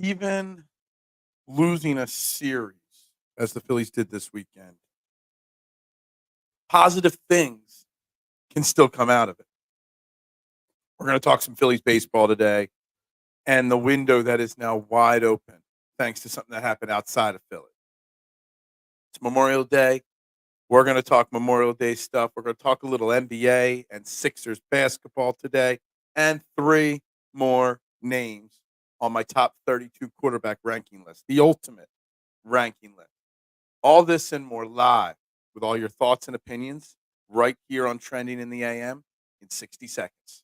Even losing a series, as the Phillies did this weekend, positive things can still come out of it. We're going to talk some Phillies baseball today and the window that is now wide open thanks to something that happened outside of Philly. It's Memorial Day. We're going to talk Memorial Day stuff. We're going to talk a little NBA and Sixers basketball today and three more names on my top 32 quarterback ranking list, the ultimate ranking list. All this and more live with all your thoughts and opinions right here on Trending in the AM in 60 seconds.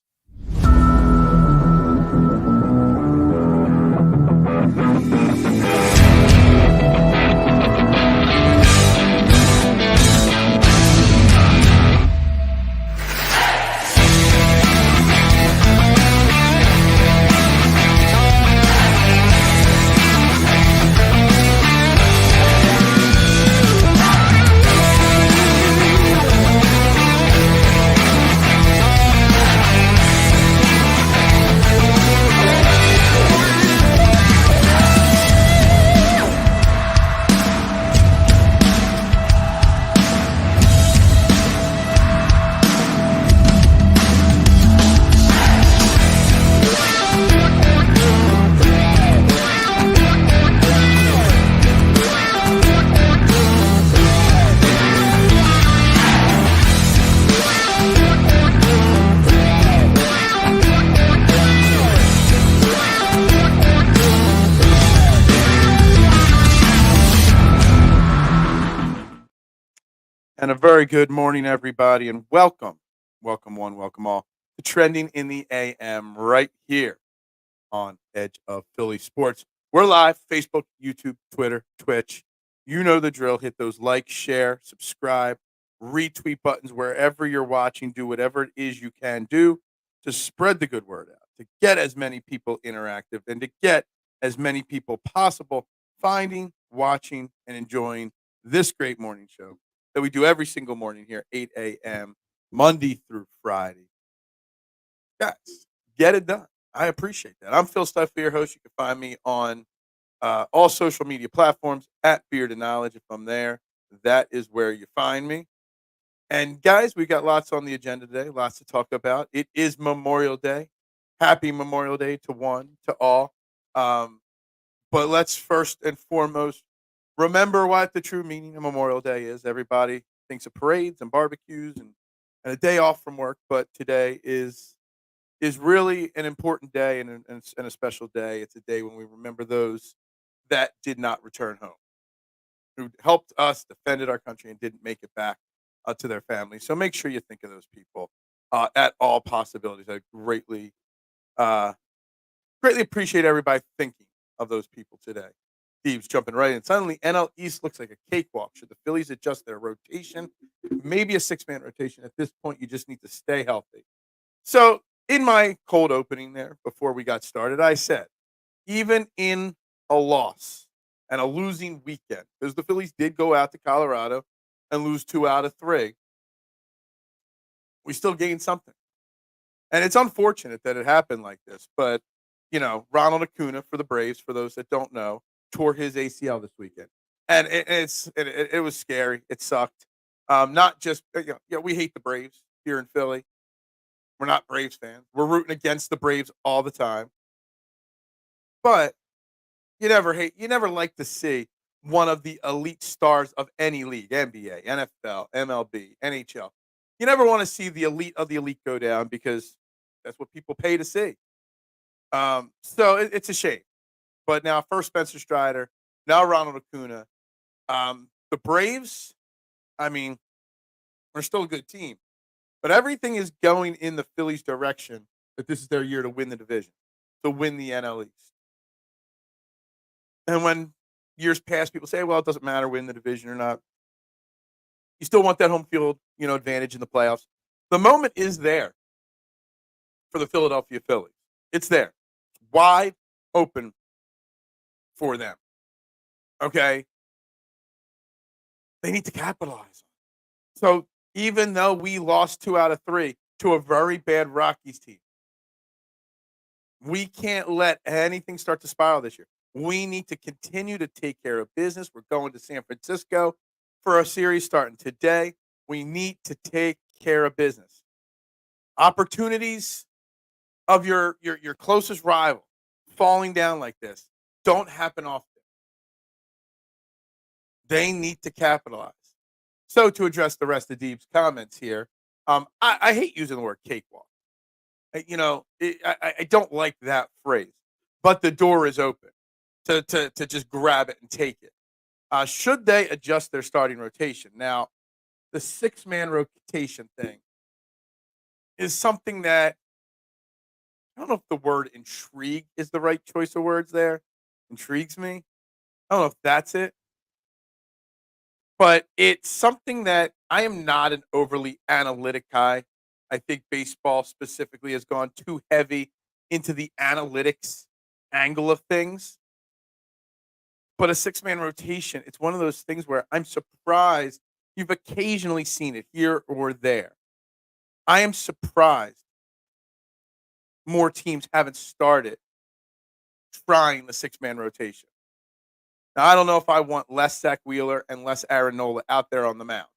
And a very good morning, everybody, and welcome one, welcome all, to Trending in the AM right here on Edge of Philly Sports. We're live, Facebook, YouTube, Twitter, Twitch. You know the drill. Hit those like, share, subscribe, retweet buttons wherever you're watching. Do whatever it is you can do to spread the good word out, to get as many people interactive, and to get as many people possible finding, watching, and enjoying this great morning show that we do every single morning here, 8 a.m., Monday through Friday. Guys, get it done. I appreciate that. I'm Phil Stiefel, your host. You can find me on all social media platforms at Beard and Knowledge. If I'm there, that is where you find me. And guys, we got lots on the agenda today, lots to talk about. It is Memorial Day. Happy Memorial Day to one, to all. But let's first and foremost remember what the true meaning of Memorial Day is. Everybody thinks of parades and barbecues and a day off from work, but today is really an important day and a special day. It's a day when we remember those that did not return home, who helped us, defended our country, and didn't make it back to their families. So make sure you think of those people at all possibilities. I greatly appreciate everybody thinking of those people today. Steve's jumping right in. Suddenly, NL East looks like a cakewalk. Should the Phillies adjust their rotation? Maybe a six-man rotation. At this point, you just need to stay healthy. So, in my cold opening there, before we got started, I said, even in a loss and a losing weekend, because the Phillies did go out to Colorado and lose 2 out of 3, we still gained something. And it's unfortunate that it happened like this, but, Ronald Acuna for the Braves, for those that don't know, tore his ACL this weekend, and it was scary. It sucked. Not just we hate the Braves here in Philly. We're not Braves fans. We're rooting against the Braves all the time. But you never like to see one of the elite stars of any league, NBA, NFL, MLB, NHL. You never want to see the elite of the elite go down because that's what people pay to see. So it's a shame. But now first Spencer Strider, now Ronald Acuna. The Braves, we're still a good team. But everything is going in the Phillies' direction that this is their year to win the division, to win the NL East. And when years pass, people say, well, it doesn't matter win the division or not. You still want that home field, advantage in the playoffs. The moment is there for the Philadelphia Phillies. It's there. Wide open for them. Okay? They need to capitalize. So even though we lost 2 out of 3 to a very bad Rockies team, we can't let anything start to spiral this year. We need to continue to take care of business. We're going to San Francisco for a series starting today. We need to take care of business. Opportunities of your closest rival falling down like this don't happen often. They need to capitalize. So to address the rest of Deeb's comments here, I hate using the word cakewalk. I don't like that phrase, but the door is open to just grab it and take it. Should they adjust their starting rotation? Now, the six-man rotation thing is something that I don't know if the word intrigue is the right choice of words there. Intrigues me. I don't know if that's it, but it's something that I am not an overly analytic guy. I think baseball specifically has gone too heavy into the analytics angle of things. But a six-man rotation, it's one of those things where I'm surprised you've occasionally seen it here or there. I am surprised more teams haven't started trying the six-man rotation. Now, I don't know if I want less Zach Wheeler and less Aaron Nola out there on the mound.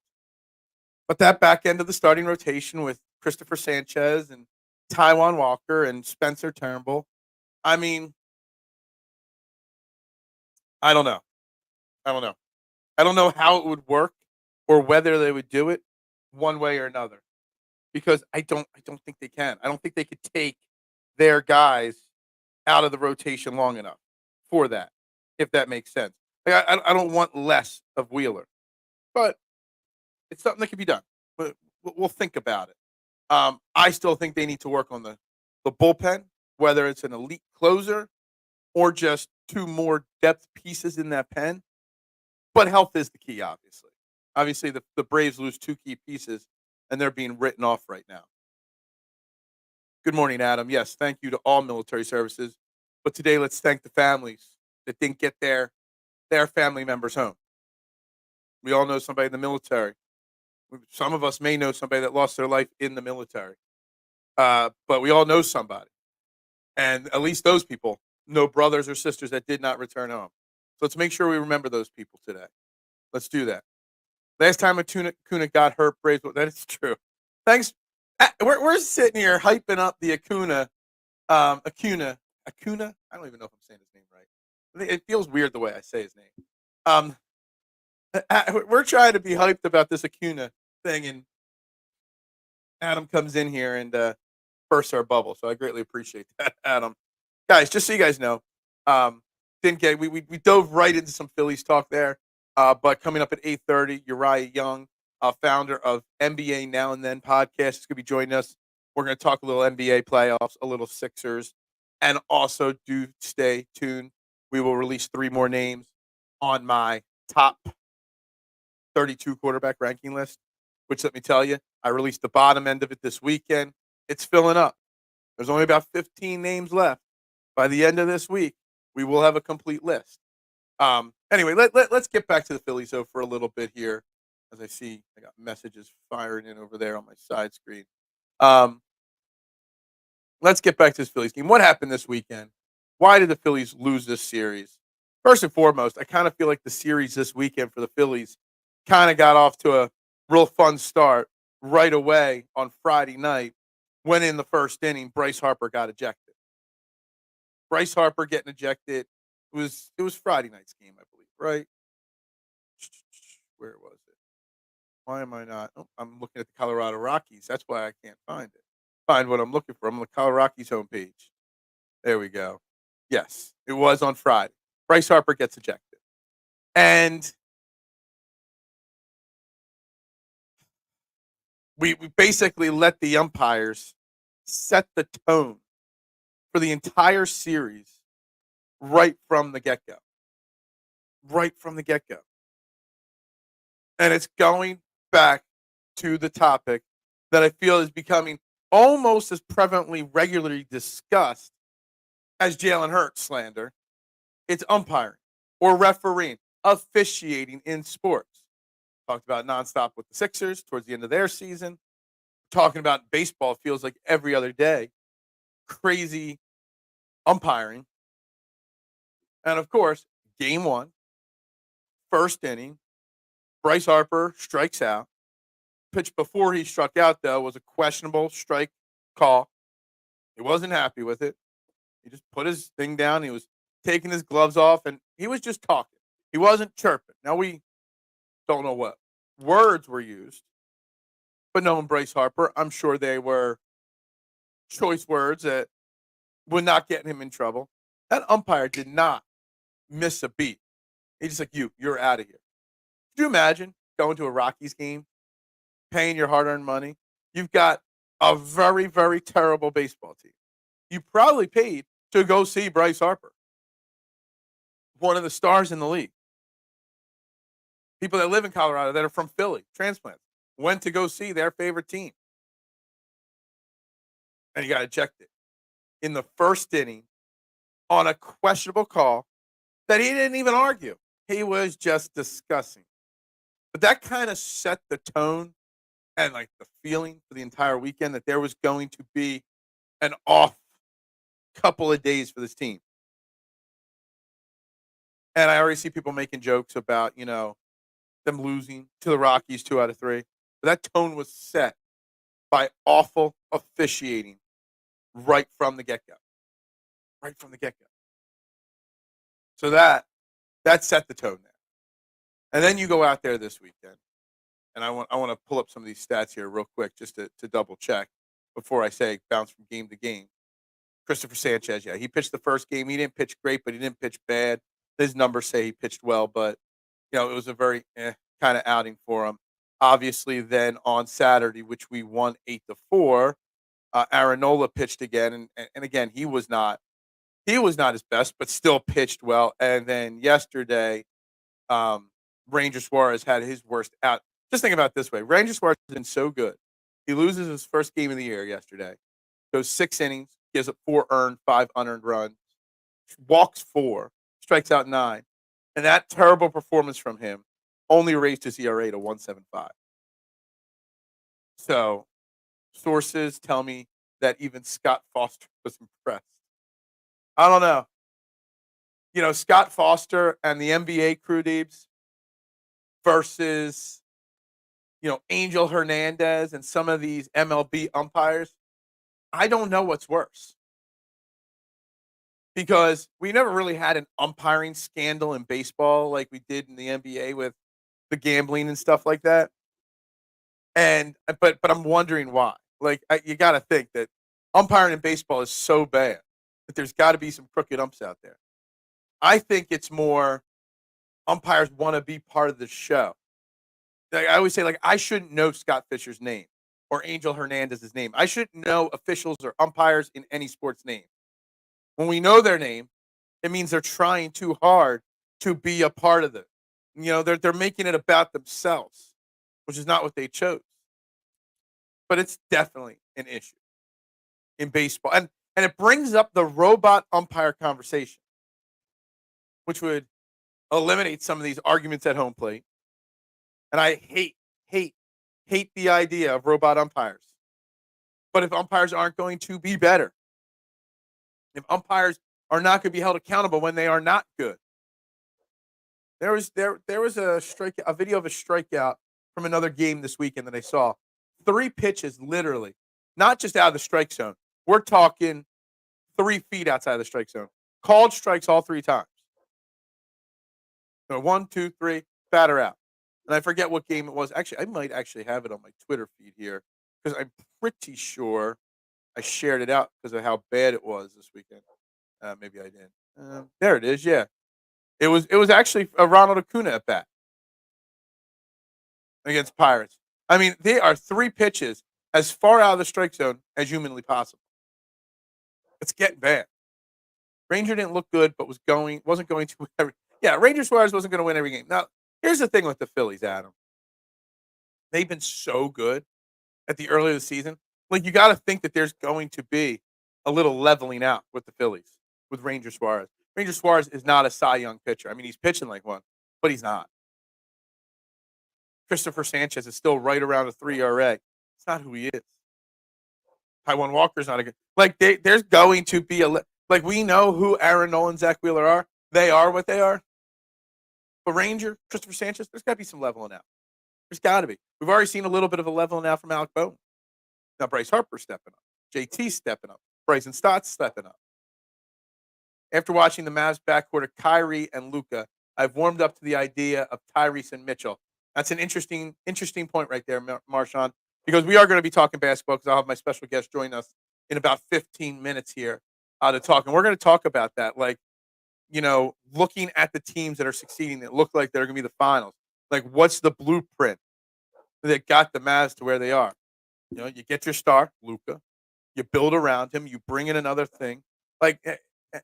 But that back end of the starting rotation with Christopher Sanchez and Taijuan Walker and Spencer Turnbull, I mean, I don't know. I don't know. I don't know how it would work or whether they would do it one way or another because I don't think they can. I don't think they could take their guys out of the rotation long enough for that, if that makes sense. Like, I don't want less of Wheeler, but it's something that can be done. But we'll think about it. I still think they need to work on the bullpen, whether it's an elite closer or just two more depth pieces in that pen. But health is the key, obviously. Obviously, the Braves lose two key pieces, and they're being written off right now. Good morning, Adam. Yes, thank you to all military services. But today, let's thank the families that didn't get their family members home. We all know somebody in the military. Some of us may know somebody that lost their life in the military. But we all know somebody. And at least those people know brothers or sisters that did not return home. So let's make sure we remember those people today. Let's do that. Last time Acuna got hurt, Braves. That is true. Thanks. We're sitting here hyping up the Acuna. Acuna. I don't even know if I'm saying his name right. It feels weird the way I say his name. Um, we're trying to be hyped about this Acuna thing, and Adam comes in here and bursts our bubble. So I greatly appreciate that, Adam. Guys, just so you guys know, didn't get we dove right into some Phillies talk there. But coming up at 8:30, Uriah Young, founder of NBA Now and Then podcast, is going to be joining us. We're going to talk a little NBA playoffs, a little Sixers, and also do stay tuned. We will release 3 more names on my top 32 quarterback ranking list, which let me tell you, I released the bottom end of it this weekend. It's filling up. There's only about 15 names left. By the end of this week, we will have a complete list. Anyway, let's get back to the Phillies, though, for a little bit here. As I see, I got messages firing in over there on my side screen. Let's get back to this Phillies game. What happened this weekend? Why did the Phillies lose this series? First and foremost, I kind of feel like the series this weekend for the Phillies kind of got off to a real fun start right away on Friday night when in the first inning, Bryce Harper got ejected. Bryce Harper getting ejected. It was Friday night's game, I believe, right? Where was it? Why am I not? Oh, I'm looking at the Colorado Rockies. That's why I can't find it. Find what I'm looking for. I'm on the Colorado Rockies homepage. There we go. Yes, it was on Friday. Bryce Harper gets ejected. And we basically let the umpires set the tone for the entire series right from the get-go. Right from the get-go. And it's going back to the topic that I feel is becoming almost as prevalently regularly discussed as Jalen Hurts slander. It's umpiring or refereeing, officiating in sports. Talked about nonstop with the Sixers towards the end of their season. Talking about baseball feels like every other day. Crazy umpiring. And of course, game one, first inning, Bryce Harper strikes out. Pitch before he struck out, though, was a questionable strike call. He wasn't happy with it. He just put his thing down. He was taking his gloves off, and he was just talking. He wasn't chirping. Now, we don't know what words were used, but knowing Bryce Harper, I'm sure they were choice words that would not get him in trouble. That umpire did not miss a beat. He's just like, you're out of here. Could you imagine going to a Rockies game, paying your hard-earned money? You've got a very, very terrible baseball team. You probably paid to go see Bryce Harper, one of the stars in the league. People that live in Colorado that are from Philly, transplants, went to go see their favorite team. And you got ejected in the first inning on a questionable call that he didn't even argue. He was just discussing. But that kind of set the tone and like the feeling for the entire weekend that there was going to be an off couple of days for this team. And I already see people making jokes about, them losing to the Rockies 2 out of 3. But that tone was set by awful officiating right from the get-go. Right from the get-go. So that set the tone there. And then you go out there this weekend, and I want to pull up some of these stats here real quick just to double check before I say bounce from game to game. Christopher Sanchez, he pitched the first game. He didn't pitch great, but he didn't pitch bad. His numbers say he pitched well, but it was a very kind of outing for him. Obviously, then on Saturday, which we won 8-4, Aaron Nola pitched again, and again he was not his best, but still pitched well. And then yesterday, Ranger Suarez had his worst out. Just think about it this way: Ranger Suarez has been so good. He loses his first game of the year yesterday. Goes 6 innings, gives up 4 earned, 5 unearned runs, walks 4, strikes out 9, and that terrible performance from him only raised his ERA to 1.75. So, sources tell me that even Scott Foster was impressed. I don't know. Scott Foster and the NBA crew, Deebs, versus, Angel Hernandez and some of these MLB umpires. I don't know what's worse. Because we never really had an umpiring scandal in baseball like we did in the NBA with the gambling and stuff like that. But I'm wondering why. Like, you got to think that umpiring in baseball is so bad that there's got to be some crooked umps out there. I think it's more umpires want to be part of the show. Like, I always say, I shouldn't know Scott Fisher's name or Angel Hernandez's name. I shouldn't know officials or umpires in any sport's name. When we know their name, it means they're trying too hard to be a part of it. They're making it about themselves, which is not what they chose. But it's definitely an issue in baseball. And it brings up the robot umpire conversation, which would eliminate some of these arguments at home plate. And I hate the idea of robot umpires. But if umpires aren't going to be better, if umpires are not going to be held accountable when they are not good. There was a video of a strikeout from another game this weekend that I saw. 3 pitches, literally, not just out of the strike zone. We're talking 3 feet outside of the strike zone. Called strikes all 3 times. So 1, 2, 3, batter out. And I forget what game it was. Actually, I might actually have it on my Twitter feed here because I'm pretty sure I shared it out because of how bad it was this weekend. Maybe I did. There it is. Yeah, it was actually a Ronald Acuna at bat against Pirates. I mean, they are 3 pitches as far out of the strike zone as humanly possible. It's getting bad. Ranger didn't look good, but wasn't going to win every. Yeah, Ranger Suarez wasn't going to win every game. Now, here's the thing with the Phillies, Adam. They've been so good at the early of the season. Like, you got to think that there's going to be a little leveling out with the Phillies, with Ranger Suarez. Ranger Suarez is not a Cy Young pitcher. I mean, he's pitching like one, but he's not. Christopher Sanchez is still right around a 3 ERA. It's not who he is. Taijuan Walker's not a good. There's going to be we know who Aaron Nola and Zach Wheeler are. they are what they are. But Ranger, Christopher Sanchez, there's got to be some leveling out. There's got to be. We've already seen a little bit of a leveling out from Alec Bowen. Now Bryce Harper stepping up. JT stepping up. Bryson Stott stepping up. After watching the Mavs backcourt of Kyrie and Luka, I've warmed up to the idea of Tyrese and Mitchell. That's an interesting point right there, Marshawn, because we are going to be talking basketball because I'll have my special guest join us in about 15 minutes here to talk. And we're going to talk about that, like, looking at the teams that are succeeding that look like they're going to be the finals. Like, what's the blueprint that got the Mavs to where they are? You get your star, Luka. You build around him. You bring in another thing.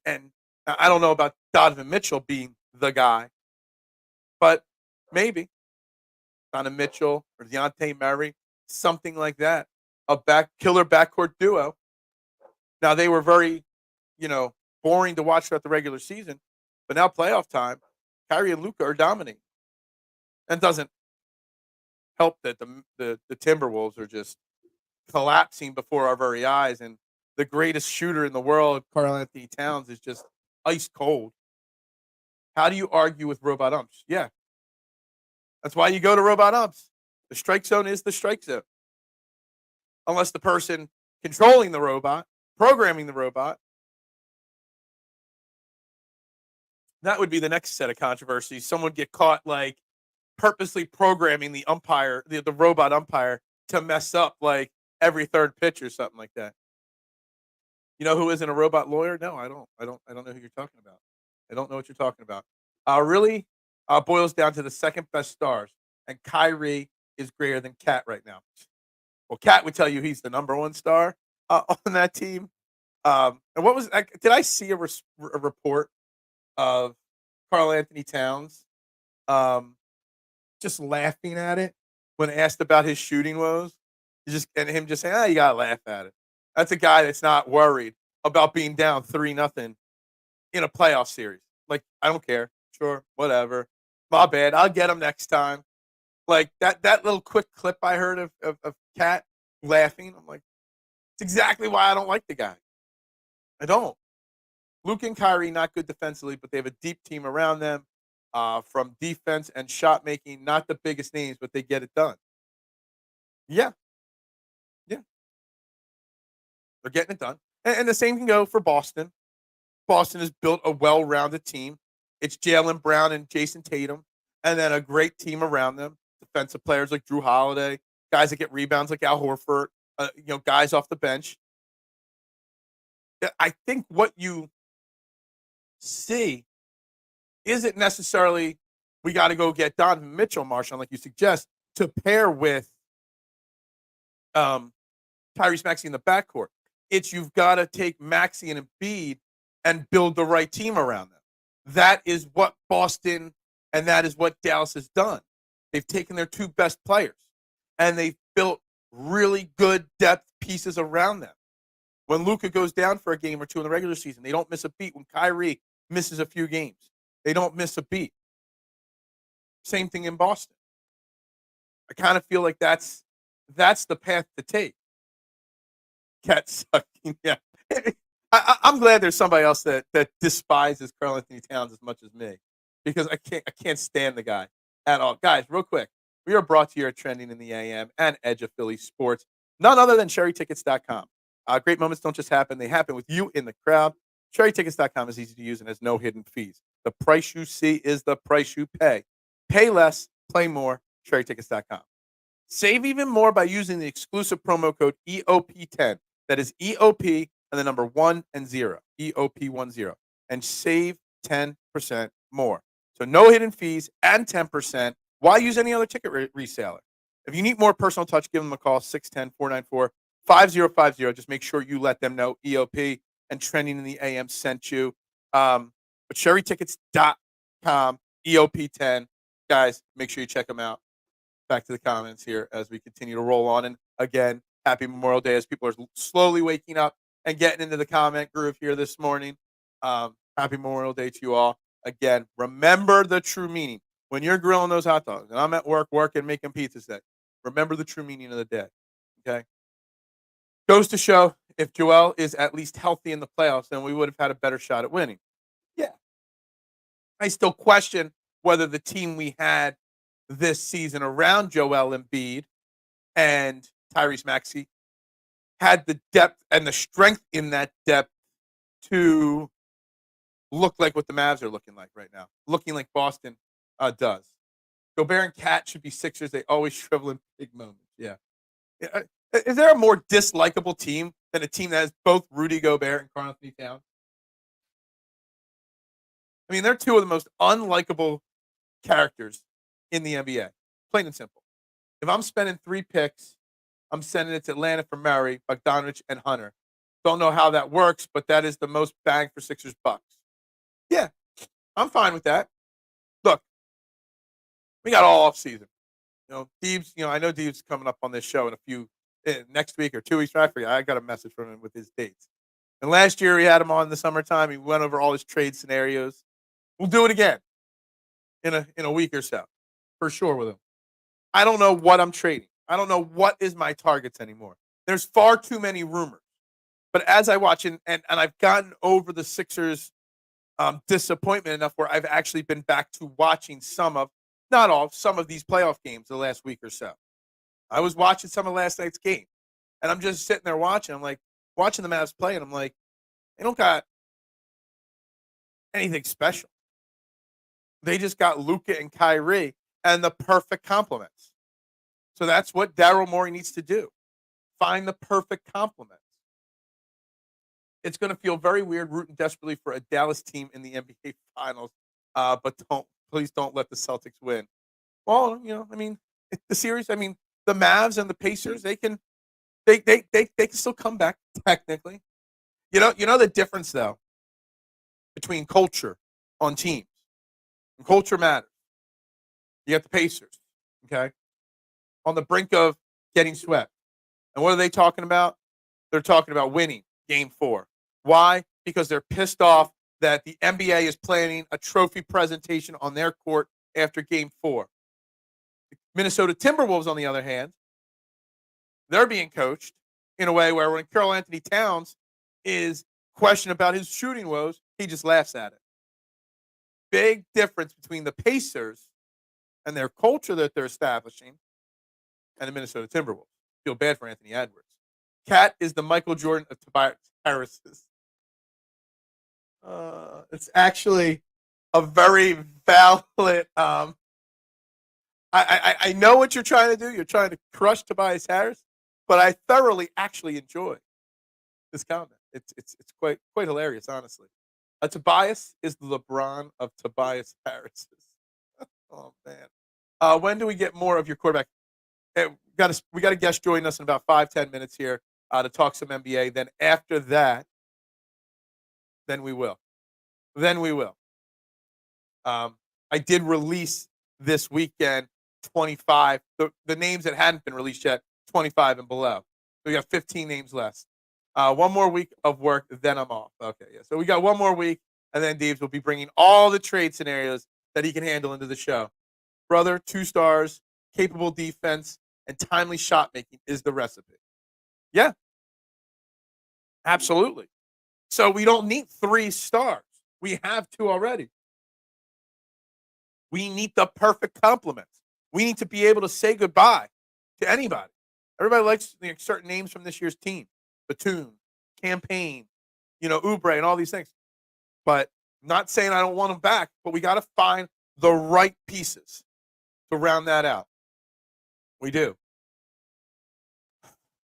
And I don't know about Donovan Mitchell being the guy, but maybe Donovan Mitchell or Dejounte Murray, something like that, a killer backcourt duo. Now, they were very, boring to watch throughout the regular season, but now playoff time, Kyrie and Luka are dominating. And doesn't help that the Timberwolves are just collapsing before our very eyes, and the greatest shooter in the world, Karl-Anthony Towns, is just ice cold. How do you argue with robot umps? Yeah. That's why you go to robot umps. The strike zone is the strike zone. Unless the person controlling the robot, programming the robot, that would be the next set of controversies. Someone get caught like purposely programming the umpire, the robot umpire, to mess up like every third pitch or something like that. You know who isn't a robot lawyer? No, I don't know who you're talking about. I don't know what you're talking about. Really boils down to the second best stars, and Kyrie is greater than Cat right now. Well, Cat would tell you he's the number one star on that team. And what was? Did I see a report of Karl-Anthony Towns just laughing at it when asked about his shooting woes? Him just saying, you gotta laugh at it. That's a guy that's not worried about being down 3-0 in a playoff series. Like, I don't care. Sure, whatever. My bad. I'll get him next time. Like that little quick clip I heard of Cat laughing. I'm like, it's exactly why I don't like the guy. I don't. Luke and Kyrie, not good defensively, but they have a deep team around them. From defense and shot making, not the biggest names, but they get it done. Yeah. They're getting it done. And the same can go for Boston. Boston has built a well-rounded team. It's Jalen Brown and Jason Tatum, and then a great team around them. Defensive players like Drew Holiday, guys that get rebounds like Al Horford, guys off the bench. I think what you see isn't necessarily we got to go get Donovan Mitchell, Marshawn, like you suggest, to pair with Tyrese Maxey in the backcourt. It's you've got to take Maxey and Embiid and build the right team around them. That is what Boston and that is what Dallas has done. They've taken their two best players and they've built really good depth pieces around them. When Luka goes down for a game or two in the regular season, they don't miss a beat. When Kyrie misses a few games, they don't miss a beat. Same thing in Boston. I kind of feel like that's the path to take. Cat sucking, yeah. I'm glad there's somebody else that despises Karl-Anthony Towns as much as me, because I can't stand the guy at all. Guys, real quick, we are brought to you at Trending in the AM and Edge of Philly Sports, none other than SherryTickets.com. Great moments don't just happen; they happen with you in the crowd. SherryTickets.com is easy to use and has no hidden fees. The price you see is the price you pay. Pay less, play more. SherryTickets.com. Save even more by using the exclusive promo code EOP10. That is EOP and the number 1 and 0, EOP10, and save 10% more. So no hidden fees and 10%. Why use any other ticket reseller? If you need more personal touch, give them a call, 610-494-5050. Just make sure you let them know EOP and Trending in the AM sent you. But SherryTickets.com, EOP10. Guys, make sure you check them out. Back to the comments here as we continue to roll on. And again, happy Memorial Day as people are slowly waking up and getting into the comment groove here this morning. Happy Memorial Day to you all. Again, remember the true meaning. When you're grilling those hot dogs, and I'm at work working, making pizzas today, remember the true meaning of the day. Okay? Goes to show, if Joel is at least healthy in the playoffs, then we would have had a better shot at winning. Yeah. I still question whether the team we had this season around Joel Embiid and Tyrese Maxey had the depth and the strength in that depth to look like what the Mavs are looking like right now, looking like Boston does. Gobert and Cat should be Sixers. They always shrivel in big moments. Yeah. Is there a more dislikable team than a team that has both Rudy Gobert and Karl-Anthony Towns? I mean, they're two of the most unlikable characters in the NBA. Plain and simple. If I'm spending 3 picks, I'm sending it to Atlanta for Murray, Bogdanovich, and Hunter. Don't know how that works, but that is the most bang for Sixers bucks. Yeah, I'm fine with that. Look, we got all off season. Deebs, I know Deebs coming up on this show in a few next week or 2 weeks. I forget. I got a message from him with his dates. And last year we had him on in the summertime. He went over all his trade scenarios. We'll do it again in a week or so, for sure with him. I don't know what I'm trading. I don't know what is my targets anymore. There's far too many rumors. But as I watch and I've gotten over the Sixers disappointment enough where I've actually been back to watching some of these playoff games the last week or so. I was watching some of last night's game, and I'm just sitting there watching. I'm like, watching the Mavs play, and I'm like, they don't got anything special. They just got Luka and Kyrie and the perfect complements. So that's what Daryl Morey needs to do. Find the perfect complements. It's going to feel very weird rooting desperately for a Dallas team in the NBA Finals, but please don't let the Celtics win. Well, the series. The Mavs and the Pacers, they can still come back technically. You know the difference though between culture on teams. And culture matters. You got the Pacers, okay, on the brink of getting swept, and what are they talking about? They're talking about winning Game 4. Why? Because they're pissed off that the NBA is planning a trophy presentation on their court after Game 4. The Minnesota Timberwolves, on the other hand, they're being coached in a way where when Karl-Anthony Towns is questioned about his shooting woes, he just laughs at it. Big difference between the Pacers and their culture that they're establishing and the Minnesota Timberwolves. Feel bad for Anthony Edwards. Cat is the Michael Jordan of Tobias Harris's. It's actually a very valid. I know what you're trying to do. You're trying to crush Tobias Harris, but I thoroughly actually enjoy this comment. It's quite hilarious, honestly. Tobias is the LeBron of Tobias Harris's. Oh man. When do we get more of your quarterback? Hey, we got a guest joining us in about 5-10 minutes here to talk some NBA. Then after that, then we will. I did release this weekend 25, the names that hadn't been released yet, 25 and below. So we got 15 names left. One more week of work, then I'm off. Okay, yeah. So we got one more week, and then Deebs will be bringing all the trade scenarios that he can handle into the show. Brother, 2 stars, capable defense, and timely shot making is the recipe. Yeah, absolutely. So we don't need 3 stars. We have 2 already. We need the perfect complements. We need to be able to say goodbye to anybody. Everybody likes certain names from this year's team. Batum, Campaign, Oubre, and all these things. But not saying I don't want them back, but we got to find the right pieces to round that out. We do.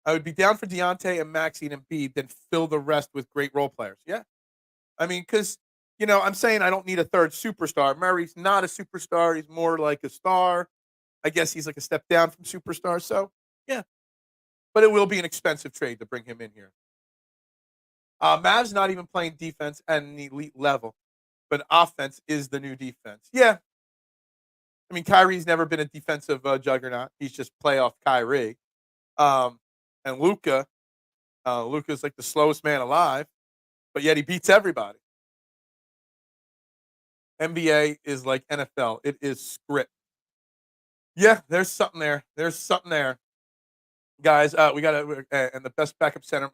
I would be down for Deontay and Maxey and Embiid, then fill the rest with great role players. Yeah. Because, I'm saying I don't need a third superstar. Murray's not a superstar. He's more like a star. I guess he's like a step down from superstar. So, yeah. But it will be an expensive trade to bring him in here. Mavs not even playing defense at an elite level, but offense is the new defense. Yeah. Kyrie's never been a defensive juggernaut. He's just playoff Kyrie. And Luka's like the slowest man alive, but yet he beats everybody. NBA is like NFL. It is script. Yeah, there's something there. Guys, we got to, and the best backup center,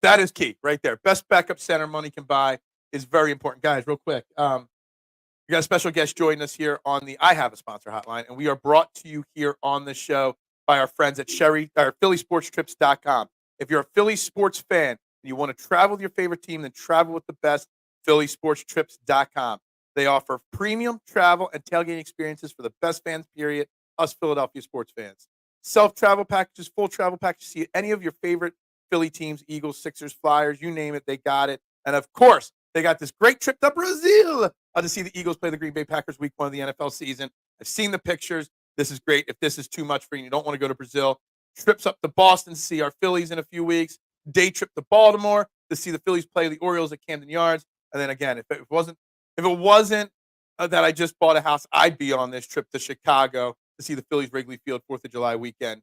that is key right there. Best backup center money can buy is very important. Guys, real quick. We We got a special guest joining us here on the I Have a Sponsor hotline, and we are brought to you here on the show by our friends at PhillySportsTrips.com. If you're a Philly sports fan and you want to travel with your favorite team, then travel with the best, PhillySportsTrips.com. They offer premium travel and tailgating experiences for the best fans, period, us Philadelphia sports fans. Self-travel packages, full travel packages, see any of your favorite Philly teams, Eagles, Sixers, Flyers, you name it, they got it. And, of course, they got this great trip to Brazil to see the Eagles play the Green Bay Packers week 1 of the NFL season. I've seen the pictures. This is great. If this is too much for you and you don't want to go to Brazil, trips up to Boston to see our Phillies in a few weeks, day trip to Baltimore to see the Phillies play the Orioles at Camden Yards. And then, again, if it wasn't that I just bought a house, I'd be on this trip to Chicago to see the Phillies Wrigley Field 4th of July weekend.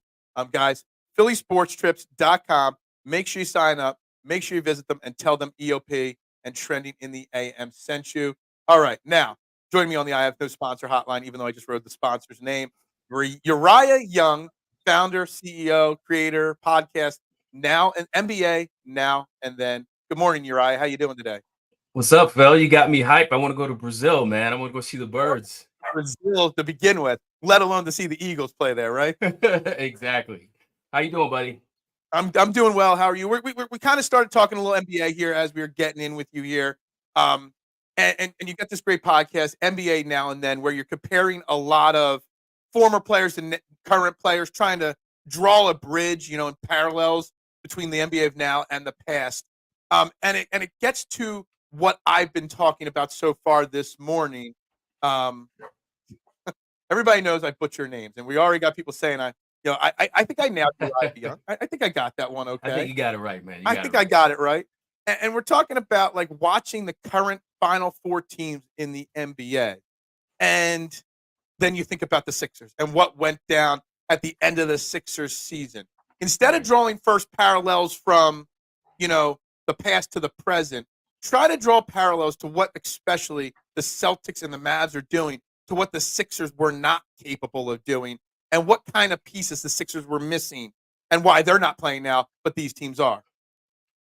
Guys, PhillySportsTrips.com. Make sure you sign up. Make sure you visit them and tell them EOP and Trending in the AM sent you. All right, now, joining me on the I Have No Sponsor hotline, even though I just wrote the sponsor's name, Uriah Young, founder, CEO, creator, podcast, now an NBA, now and then. Good morning, Uriah. How you doing today? What's up, Phil? You got me hype. I want to go to Brazil, man. I want to go see the birds. Brazil to begin with, let alone to see the Eagles play there, right? Exactly. How you doing, buddy? I'm doing well. How are you? We kind of started talking a little NBA here as we were getting in with you here. And you got this great podcast, NBA Now and Then, where you're comparing a lot of former players and current players, trying to draw a bridge, and parallels between the NBA of now and the past. And it gets to what I've been talking about so far this morning. Everybody knows I butcher names, and we already got people saying I think I nailed Uriah Young. I think I got that one okay. I think you got it right, man. I got it right. And we're talking about like watching the current Final Four teams in the NBA. And then you think about the Sixers and what went down at the end of the Sixers season. Instead of drawing first parallels from, the past to the present, try to draw parallels to what especially the Celtics and the Mavs are doing to what the Sixers were not capable of doing, and what kind of pieces the Sixers were missing and why they're not playing now, but these teams are.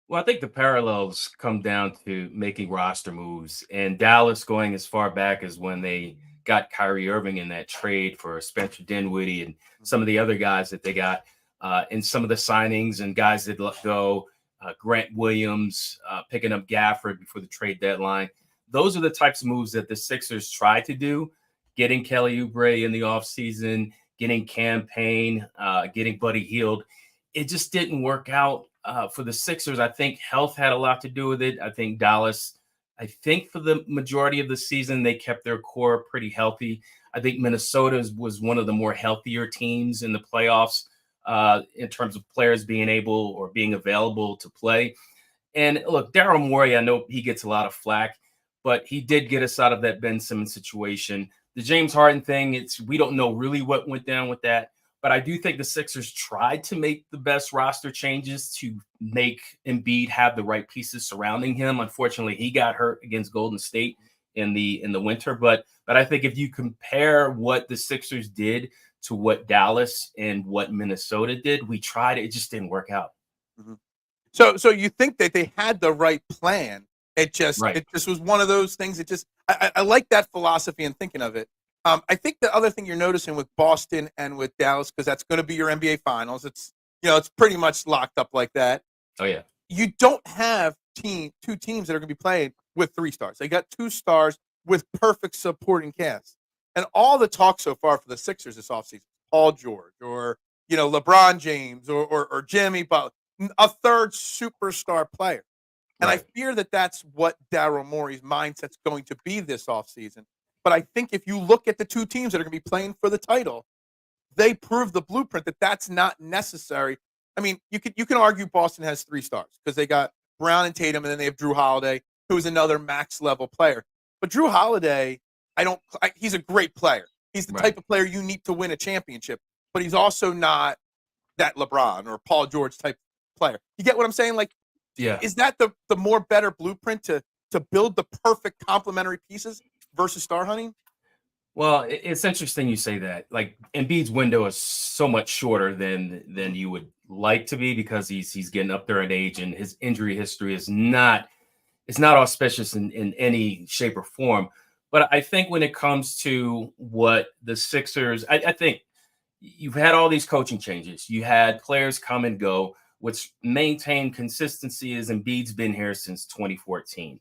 Well, I think the parallels come down to making roster moves, and Dallas going as far back as when they got Kyrie Irving in that trade for Spencer Dinwiddie and some of the other guys that they got, and some of the signings and guys that let go, Grant Williams, picking up Gafford before the trade deadline. Those are the types of moves that the Sixers tried to do, getting Kelly Oubre in the offseason, getting Campaign, getting Buddy Hield. It just didn't work out for the Sixers. I think health had a lot to do with it. I think Dallas, for the majority of the season, they kept their core pretty healthy. I think Minnesota was one of the more healthier teams in the playoffs in terms of players being able or being available to play. And look, Daryl Morey, I know he gets a lot of flack, but he did get us out of that Ben Simmons situation. The James Harden thing, we don't know really what went down with that. But I do think the Sixers tried to make the best roster changes to make Embiid have the right pieces surrounding him. Unfortunately, he got hurt against Golden State in the winter. But I think if you compare what the Sixers did to what Dallas and what Minnesota did, we tried it. It just didn't work out. Mm-hmm. So you think that they had the right plan? It just was one of those things. I like that philosophy and thinking of it. I think the other thing you're noticing with Boston and with Dallas, because that's going to be your NBA Finals, it's pretty much locked up like that. Oh yeah. You don't have two teams that are going to be playing with 3 stars. They got 2 stars with perfect supporting cast, and all the talk so far for the Sixers this offseason, Paul George or LeBron James or Jimmy Butler, a third superstar player. And I fear that that's what Daryl Morey's mindset's going to be this offseason. But I think if you look at the 2 teams that are going to be playing for the title, they prove the blueprint that that's not necessary. I mean, you can argue Boston has 3 stars because they got Brown and Tatum, and then they have Drew Holiday, who's another max level player. But Drew Holiday, he's a great player. He's the type of player you need to win a championship, but he's also not that LeBron or Paul George type player. You get what I'm saying? Like, yeah, is that the more better blueprint to build the perfect complementary pieces versus star hunting? Well, it's interesting you say that. Like, Embiid's window is so much shorter than you would like to be because he's getting up there in age, and his injury history is not auspicious in any shape or form. But I think when it comes to what the Sixers, I think you've had all these coaching changes. You had players come and go. What's maintained consistency is Embiid's been here since 2014.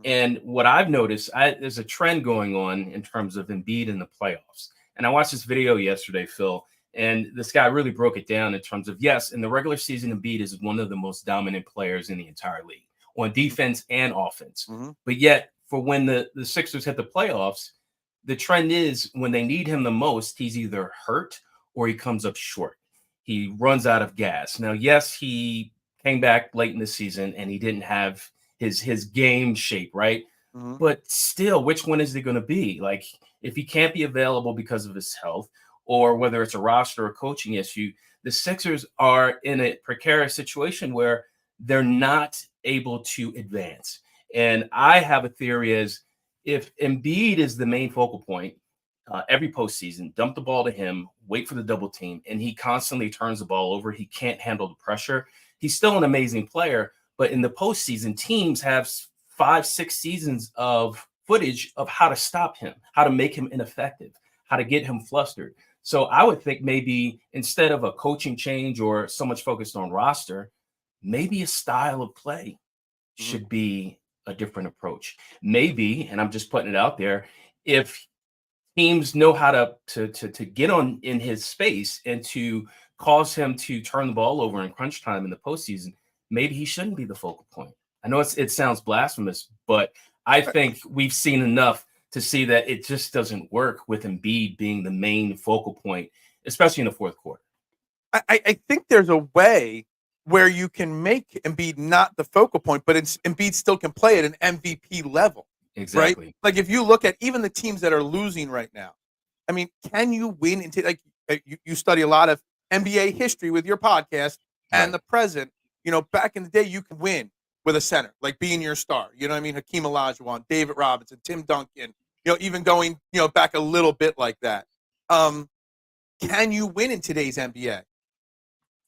And what I've noticed, there's a trend going on in terms of Embiid in the playoffs. And I watched this video yesterday, Phil, and this guy really broke it down in terms of, yes, in the regular season, Embiid is one of the most dominant players in the entire league on defense and offense. But yet, for when the Sixers hit the playoffs, the trend is when they need him the most, he's either hurt or he comes up short. He runs out of gas. Now, yes, he came back late in the season and he didn't have his game shape, right? But still, which one is it going to be? Like, if he can't be available because of his health, or whether it's a roster or coaching issue, the Sixers are in a precarious situation where they're not able to advance. And I have a theory is if Embiid is the main focal point every postseason, dump the ball to him, wait for the double team, and he constantly turns the ball over, he can't handle the pressure. He's still an amazing player, but in the postseason, teams have 5-6 seasons of footage of how to stop him, how to make him ineffective, how to get him flustered. So I would think maybe instead of a coaching change or so much focused on roster, maybe a style of play should be a different approach. Maybe, and I'm just putting it out there, if teams know how to get on in his space and to cause him to turn the ball over in crunch time in the postseason, maybe he shouldn't be the focal point. I know it sounds blasphemous, but I think we've seen enough to see that it just doesn't work with Embiid being the main focal point, especially in the fourth quarter. I think there's a way where you can make Embiid not the focal point, but Embiid still can play at an MVP level. Exactly. Right? Like if you look at even the teams that are losing right now, I mean, can you win into like you study a lot of NBA history with your podcast and the present, back in the day you could win with a center, like being your star. You know what I mean? Hakeem Olajuwon, David Robinson, Tim Duncan, even going, back a little bit like that. Can you win in today's NBA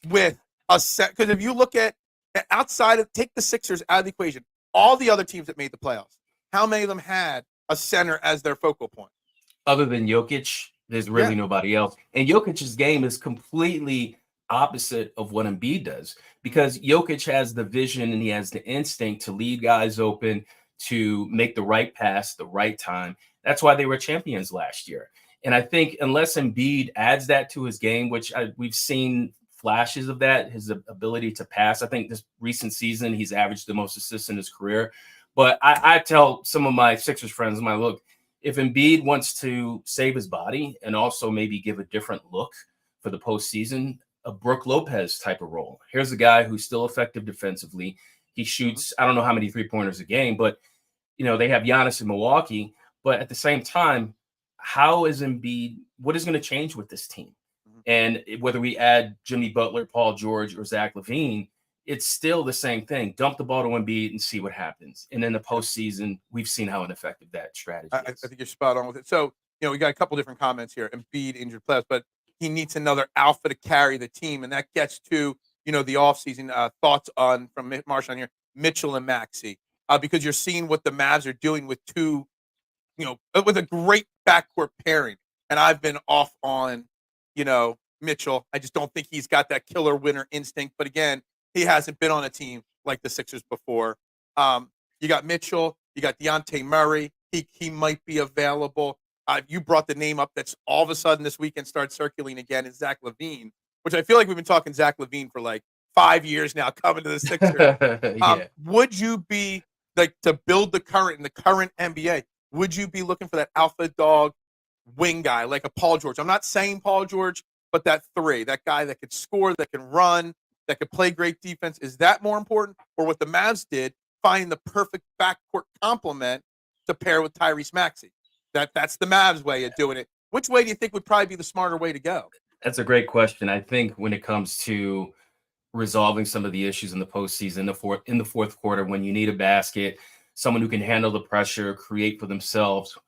with a set? Because if you look at outside of, take the Sixers out of the equation, all the other teams that made the playoffs, how many of them had a center as their focal point? Other than Jokic, there's really nobody else. And Jokic's game is completely opposite of what Embiid does, because Jokic has the vision and he has the instinct to leave guys open, to make the right pass, the right time. That's why they were champions last year. And I think unless Embiid adds that to his game, which we've seen flashes of that, his ability to pass. I think this recent season, he's averaged the most assists in his career. But I tell some of my Sixers friends, look, if Embiid wants to save his body and also maybe give a different look for the postseason, a Brook Lopez type of role. Here's a guy who's still effective defensively. He shoots, I don't know how many three-pointers a game, but, they have Giannis in Milwaukee. But at the same time, how is Embiid, what is going to change with this team? And whether we add Jimmy Butler, Paul George, or Zach LaVine, it's still the same thing. Dump the ball to Embiid and see what happens. And in the postseason, we've seen how ineffective that strategy is. I think you're spot on with it. So, we got a couple different comments here. Embiid injured players, but he needs another alpha to carry the team. And that gets to, the offseason thoughts on from Marsh on here, Mitchell and Maxey, because you're seeing what the Mavs are doing with two, with a great backcourt pairing. And I've been off on, Mitchell. I just don't think he's got that killer winner instinct. But again, he hasn't been on a team like the Sixers before. You got Mitchell. You got Dejounte Murray. He might be available. You brought the name up that's all of a sudden this weekend started circulating again is Zach LaVine, which I feel like we've been talking Zach LaVine for like 5 years now coming to the Sixers. Would you be like to build the current NBA? Would you be looking for that alpha dog wing guy like a Paul George? I'm not saying Paul George, but that three, that guy that could score, that can run, that could play great defense. Is that more important? Or what the Mavs did, find the perfect backcourt complement to pair with Tyrese Maxey? That's the Mavs way of doing it. Which way do you think would probably be the smarter way to go? That's a great question. I think when it comes to resolving some of the issues in the postseason, in the fourth quarter, when you need a basket, someone who can handle the pressure, create for themselves,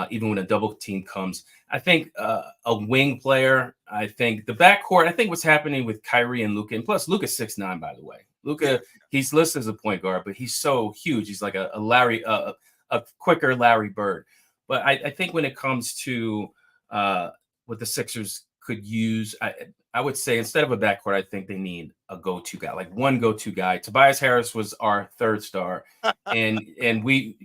even when a double team comes. I think a wing player, I think the backcourt, I think what's happening with Kyrie and Luka, and plus Luka's 6'9", by the way. Luka, he's listed as a point guard, but he's so huge. He's like a quicker Larry Bird. But I think when it comes to what the Sixers could use, I would say instead of a backcourt, I think they need a go-to guy, like one go-to guy. Tobias Harris was our third star, and we,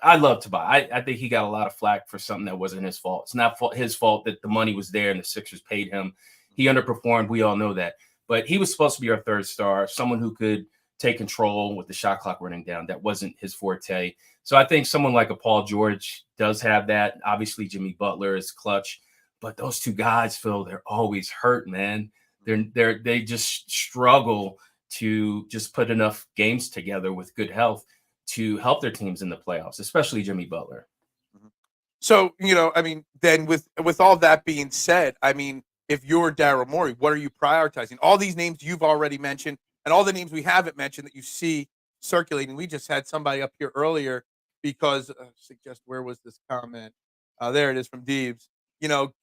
I love Tobias. I think he got a lot of flack for something that wasn't his fault. It's not his fault that the money was there and the Sixers paid him. He underperformed. We all know that. But he was supposed to be our third star, someone who could take control with the shot clock running down. That wasn't his forte. So I think someone like a Paul George does have that. Obviously, Jimmy Butler is clutch. But those two guys, Phil, they're always hurt, man. They just struggle to just put enough games together with good health to help their teams in the playoffs, especially Jimmy Butler. So, then with all that being said, if you're Daryl Morey, what are you prioritizing? All these names you've already mentioned and all the names we haven't mentioned that you see circulating. We just had somebody up here earlier because where was this comment? There it is from Deebs.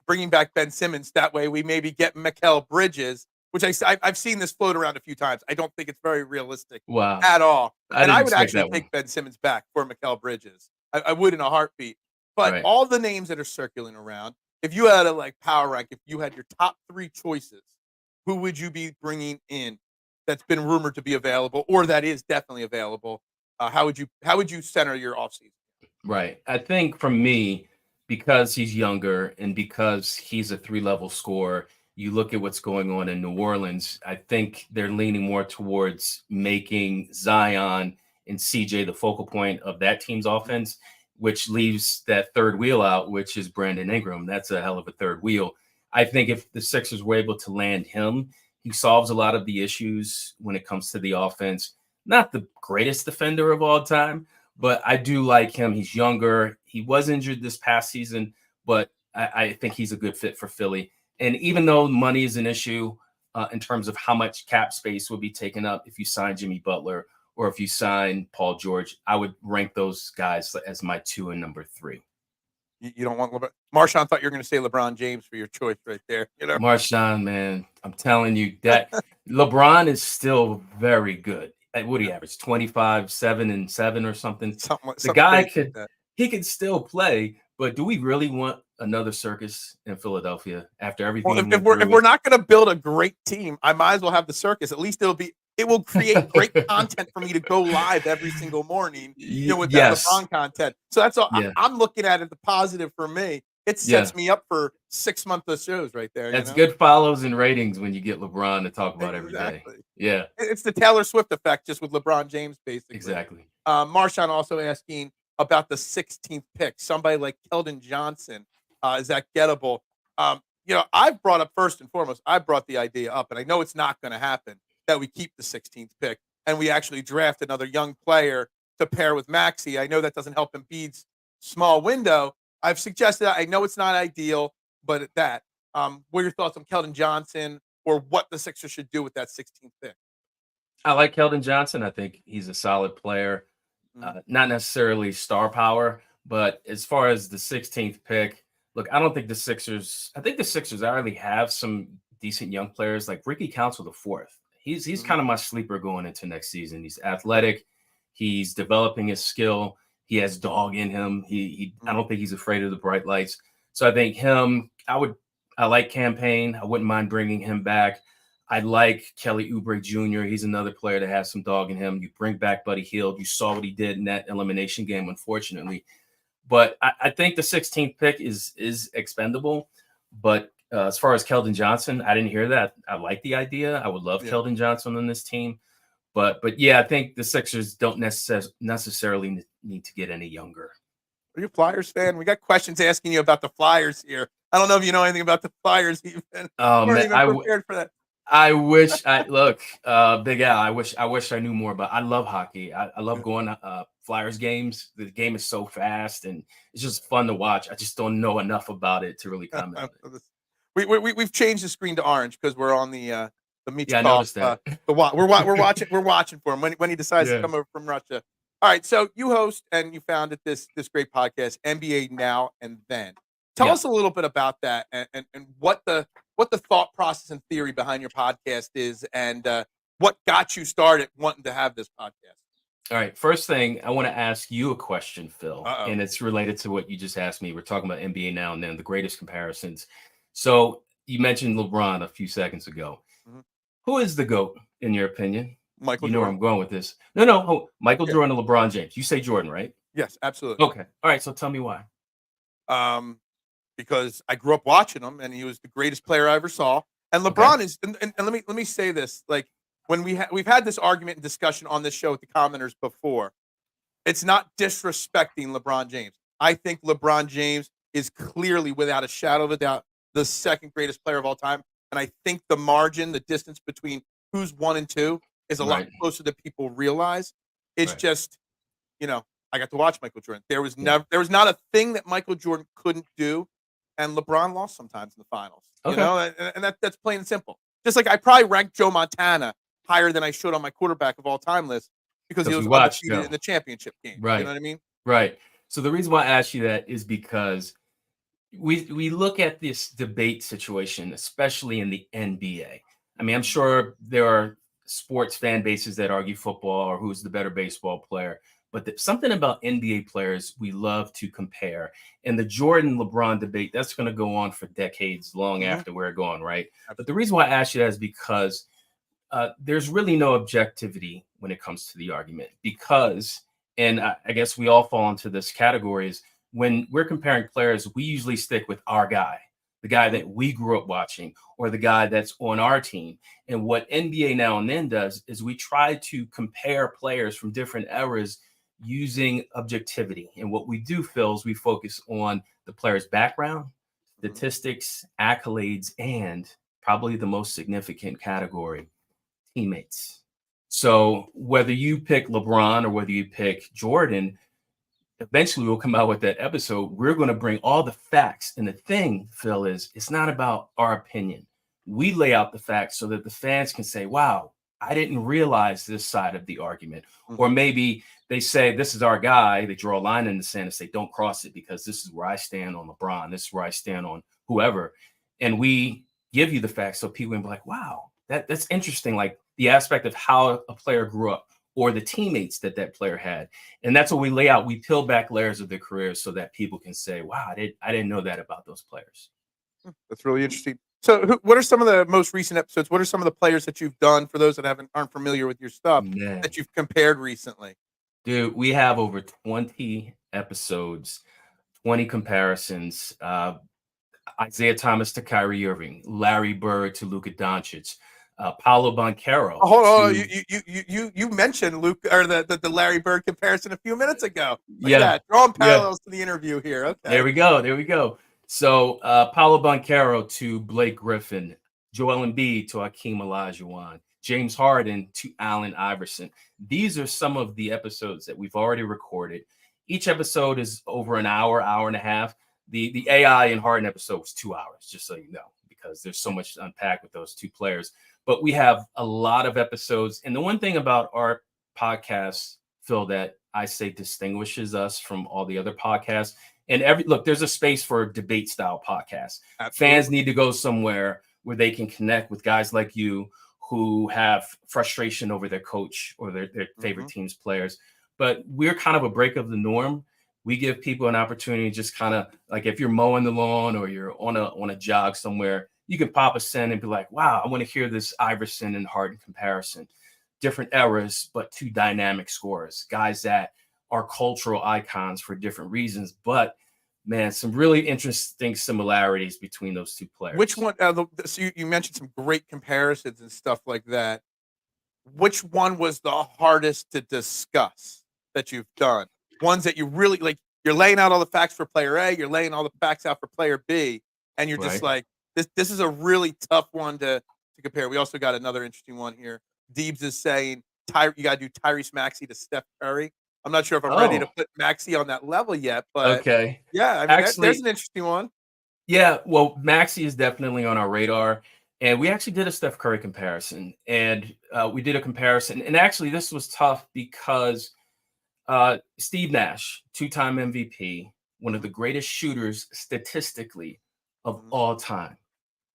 Bringing back Ben Simmons. That way we maybe get Mikal Bridges, which I've seen this float around a few times. I don't think it's very realistic at all. I would actually take Ben Simmons back for Mikal Bridges. I would in a heartbeat. But all the names that are circling around, if you had a power rank, if you had your top 3 choices, who would you be bringing in that's been rumored to be available or that is definitely available? How would you center your offseason? Right. I think for me, because he's younger and because he's a 3-level scorer, you look at what's going on in New Orleans, I think they're leaning more towards making Zion and CJ the focal point of that team's offense, which leaves that third wheel out, which is Brandon Ingram. That's a hell of a third wheel. I think if the Sixers were able to land him, he solves a lot of the issues when it comes to the offense. Not the greatest defender of all time, but I do like him. He's younger. He was injured this past season, but I think he's a good fit for Philly. And even though money is an issue in terms of how much cap space will be taken up if you sign Jimmy Butler or if you sign Paul George, I would rank those guys as my 2 and number 3. You don't want LeBron? Marshawn thought you were going to say LeBron James for your choice right there. Marshawn, man, I'm telling you that LeBron is still very good. What do you average? 25, 7 and 7 or something. The guy could still play, but do we really want another circus in Philadelphia after everything? Well, if we're not going to build a great team, I might as well have the circus. At least it will create great content for me to go live every single morning, with that LeBron content. So that's all. Yeah. I'm looking at it the positive for me. It sets me up for 6 months of shows right there. That's good follows and ratings when you get LeBron to talk about every day. Yeah. It's the Taylor Swift effect just with LeBron James, basically. Exactly. Marshawn also asking about the 16th pick. Somebody like Keldon Johnson. Is that gettable? I've brought up first and foremost, I brought the idea up, and I know it's not going to happen, that we keep the 16th pick and we actually draft another young player to pair with Maxey. I know that doesn't help Embiid's small window. I've suggested that. I know it's not ideal, but at that, what are your thoughts on Keldon Johnson or what the Sixers should do with that 16th pick? I like Keldon Johnson. I think he's a solid player, not necessarily star power, but as far as the 16th pick, look, I think the Sixers already have some decent young players like Ricky Council the fourth. He's kind of my sleeper going into next season. He's athletic. He's developing his skill. He has dog in him. I don't think he's afraid of the bright lights. So I think him, I like Campaign. I wouldn't mind bringing him back. I like Kelly Oubre Jr. He's another player that has some dog in him. You bring back Buddy Hield. You saw what he did in that elimination game, unfortunately. But I think the 16th pick is expendable. But as far as Keldon Johnson, I didn't hear that. I like the idea. I would love Keldon Johnson on this team. But yeah, I think the Sixers don't necessarily need to get any younger. Are you a Flyers fan? We got questions asking you about the Flyers here. I don't know if you know anything about the Flyers even. Oh, man, I'm prepared for that. I wish Big Al. I wish I knew more about. I love hockey. I love going to Flyers games. The game is so fast and it's just fun to watch. I just don't know enough about it to really comment. We've changed the screen to orange because we're on the Michkov. Yeah, I noticed that. We're watching for him when he decides to come over from Russia. All right, so you host and you founded this great podcast, NBA Now and Then. Tell us a little bit about that and what the thought process and theory behind your podcast is, and what got you started wanting to have this podcast. All right. First thing, I want to ask you a question, Phil, Uh-oh. and it's related to what you just asked me. We're talking about NBA now and then, the greatest comparisons. So you mentioned LeBron a few seconds ago. Mhm. Who is the GOAT, in your opinion? Michael You know where Jordan. I'm going with this. No. Oh, Michael Yeah. Jordan or LeBron James? You say Jordan, right? Yes, absolutely. Okay. All right. So tell me why. Because I grew up watching him, and he was the greatest player I ever saw. And Okay. LeBron is, and let me say this: like when we've had this argument and discussion on this show with the commenters before, it's not disrespecting LeBron James. I think LeBron James is clearly, without a shadow of a doubt, the second greatest player of all time. And I think the margin, the distance between who's 1 and 2, is a lot Right. closer than people realize. It's Right. just, you know, I got to watch Michael Jordan. Yeah. There was not a thing that Michael Jordan couldn't do, and LeBron lost sometimes in the finals. Okay. And that's plain and simple. Just like I probably ranked Joe Montana higher than I should on my quarterback of all time list because he Because we was watched undefeated Joe. in the championship game. You know Right. what I mean? Right. So the reason why I asked you that is because we look at this debate situation, especially in the NBA. I mean, I'm sure there are sports fan bases that argue football or who's the better baseball player, but something about NBA players we love to compare. And the Jordan LeBron debate, that's going to go on for decades long Mhm. after we're gone, right? But the Absolutely. reason why I asked you that is because there's really no objectivity when it comes to the argument because, and I guess we all fall into this category is when we're comparing players, we usually stick with our guy, the guy Mhm. that we grew up watching, or the guy that's on our team. And what NBA Now and Then does is we try to compare players from different eras using objectivity. And what we do, Phil, is we focus on the player's background, Mhm. statistics, accolades, and probably the most significant category, teammates. So whether you pick LeBron or whether you pick Jordan, eventually we'll come out with that episode. We're going to bring all the facts. And the thing, Phil, is it's not about our opinion. We lay out the facts so that the fans can say, wow, I didn't realize this side of the argument. Or Mhm. maybe they say, this is our guy. They draw a line in the sand and say, don't cross it because this is where I stand on LeBron. This is where I stand on whoever. And we give you the facts so people can be like, wow, that's interesting. Like the aspect of how a player grew up or the teammates that that player had. And that's what we lay out. We peel back layers of their careers so that people can say, wow, I didn't know that about those players. That's really interesting. So, what are some of the most recent episodes? What are some of the players that you've done for those that aren't familiar with your stuff Man, that you've compared recently? dude, we have over 20 episodes, 20 comparisons. Isaiah Thomas to Kyrie Irving, Larry Bird to Luka Doncic, Paolo Oh, Banchero hold on, to you mentioned Luke or the Larry Bird comparison a few minutes ago. Look at yeah, that, drawing yeah. parallels to the interview here. There Okay. we go. There we go. So Paolo Banchero to Blake Griffin, Joel Embiid to Hakeem Olajuwon, James Harden to Allen Iverson. These are some of the episodes that we've already recorded. Each episode is over an hour, hour and a half. The AI and Harden episode was 2 hours, just so you know, because there's so much to unpack with those two players. But we have a lot of episodes. And the one thing about our podcast, Phil, that I say distinguishes us from all the other podcasts, and there's a space for debate style podcasts. Fans Absolutely. need to go somewhere where they can connect with guys like you who have frustration over their coach or their favorite Mhm. team's players. But we're kind of a break of the norm. We give people an opportunity, just kind of like if you're mowing the lawn or you're on a jog somewhere, you can pop a send and be like, wow, I want to hear this Iverson and Harden comparison. Different eras, but two dynamic scorers, guys that are cultural icons for different reasons. But man, some really interesting similarities between those two Which players. one? So you mentioned some great comparisons and stuff like that. Which one was the hardest to discuss that you've done? Ones that you really like. You're laying out all the facts for player A. You're laying all the facts out for player B, and you're just Right. like, this is a really tough one to compare. We also got another interesting one here. Deebs is saying you got to do Tyrese Maxey to Steph Curry. I'm not sure if I'm ready to Oh, put Maxey on that level yet, but okay. yeah, I mean there's Actually, an interesting one. yeah, well, Maxi is definitely on our radar. And we actually did a Steph Curry comparison. And we did a comparison. And actually, this was tough because Steve Nash, two-time MVP, one of Mhm, the greatest shooters statistically of mhm, all time.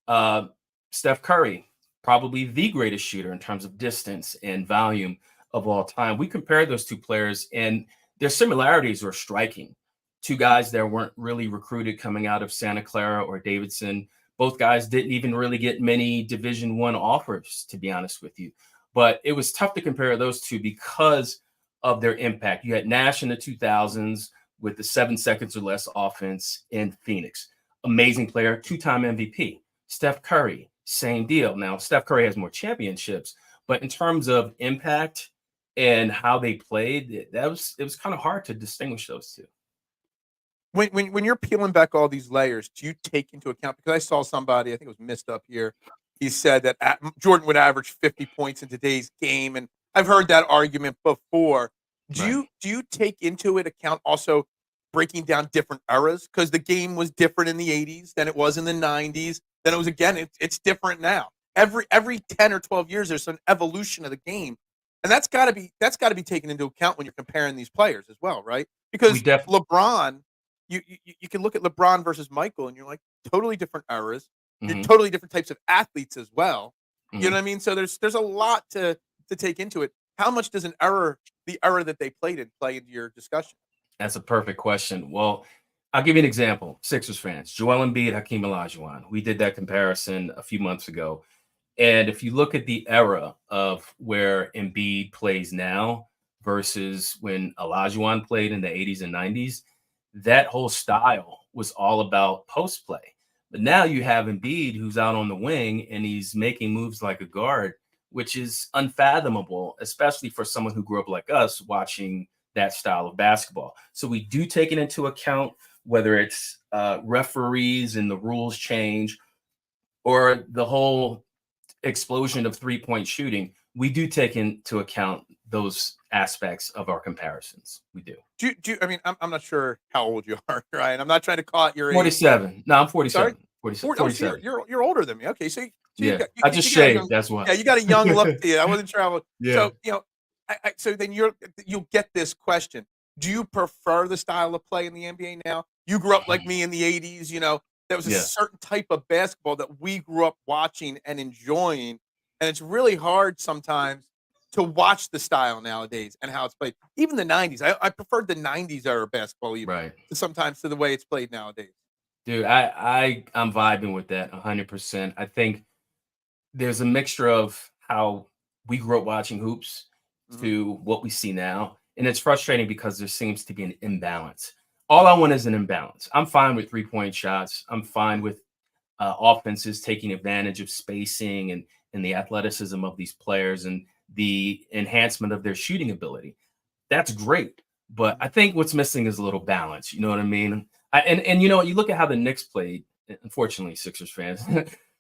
Uh, Steph Curry, probably the greatest shooter in terms of distance and volume of all time. We compared those two players, and their similarities are striking. Two guys that weren't really recruited coming out of Santa Clara or Davidson. Both guys didn't even really get many Division I offers, to be honest with you. But it was tough to compare those two because of their impact. You had Nash in the 2000s with the 7 seconds or less offense in Phoenix. Amazing player, 2-time MVP. Steph Curry, same deal. Now, Steph Curry has more championships, but in terms of impact and how they played, it was kind of hard to distinguish those two. When you're peeling back all these layers, do you take into account, because I saw somebody, I think it was Missed Up here, he said that Jordan would average 50 points in today's game, and I've heard that argument before. Do you take into account also breaking down different eras, because the game was different in the 80s than it was in the 90s, then it was, again, it's different now. Every 10 or 12 years there's an evolution of the game, and that's got to be taken into account when you're comparing these players as well, right? Because LeBron, you can look at LeBron versus Michael, and you're like, totally different eras. You're totally different types of athletes as well. You know what I mean? So there's a lot to take into it. How much does the era that they played in, play into your discussion? That's a perfect question. Well, I'll give you an example. Sixers fans, Joel Embiid, Hakeem Olajuwon. We did that comparison a few months ago. And if you look at the era of where Embiid plays now versus when Olajuwon played in the 80s and 90s, that whole style was all about post play. But now you have Embiid, who's out on the wing and he's making moves like a guard, which is unfathomable, especially for someone who grew up like us watching that style of basketball. So we do take it into account, whether it's referees and the rules change or the whole explosion of three-point shooting. We do take into account those aspects of our comparisons. We do. I mean, I'm not sure how old you are, Ryan. I'm not trying to call it your age. 47. No, I'm 47. Sorry? 47. 47. You're older than me. Okay, so yeah, I just shaved. That's why. Yeah, you got a young look to you. I wasn't sure. Yeah. So so then you'll get this question. Do you prefer the style of play in the NBA now? You grew up like me in the 80s. There was a certain type of basketball that we grew up watching and enjoying, and it's really hard sometimes to watch the style nowadays and how it's played. Even the 90s. I preferred the 90s era basketball even sometimes to the way it's played nowadays. Dude, I'm vibing with that 100%. I think there's a mixture of how we grew up watching hoops to what we see now. And it's frustrating because there seems to be an imbalance. All I want is an imbalance. I'm fine with 3-point shots. I'm fine with offenses taking advantage of spacing and the athleticism of these players and the enhancement of their shooting ability. That's great. But I think what's missing is a little balance. You know what I mean? And you look at how the Knicks played. Unfortunately, Sixers fans,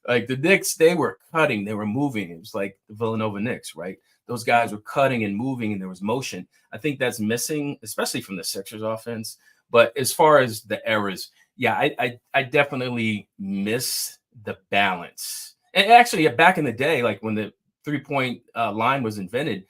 like the Knicks, they were cutting, they were moving. It was like the Villanova Knicks, right? Those guys were cutting and moving, and there was motion. I think that's missing, especially from the Sixers offense. But as far as the eras, I definitely miss the balance. And actually, back in the day, like when the 3-point line was invented,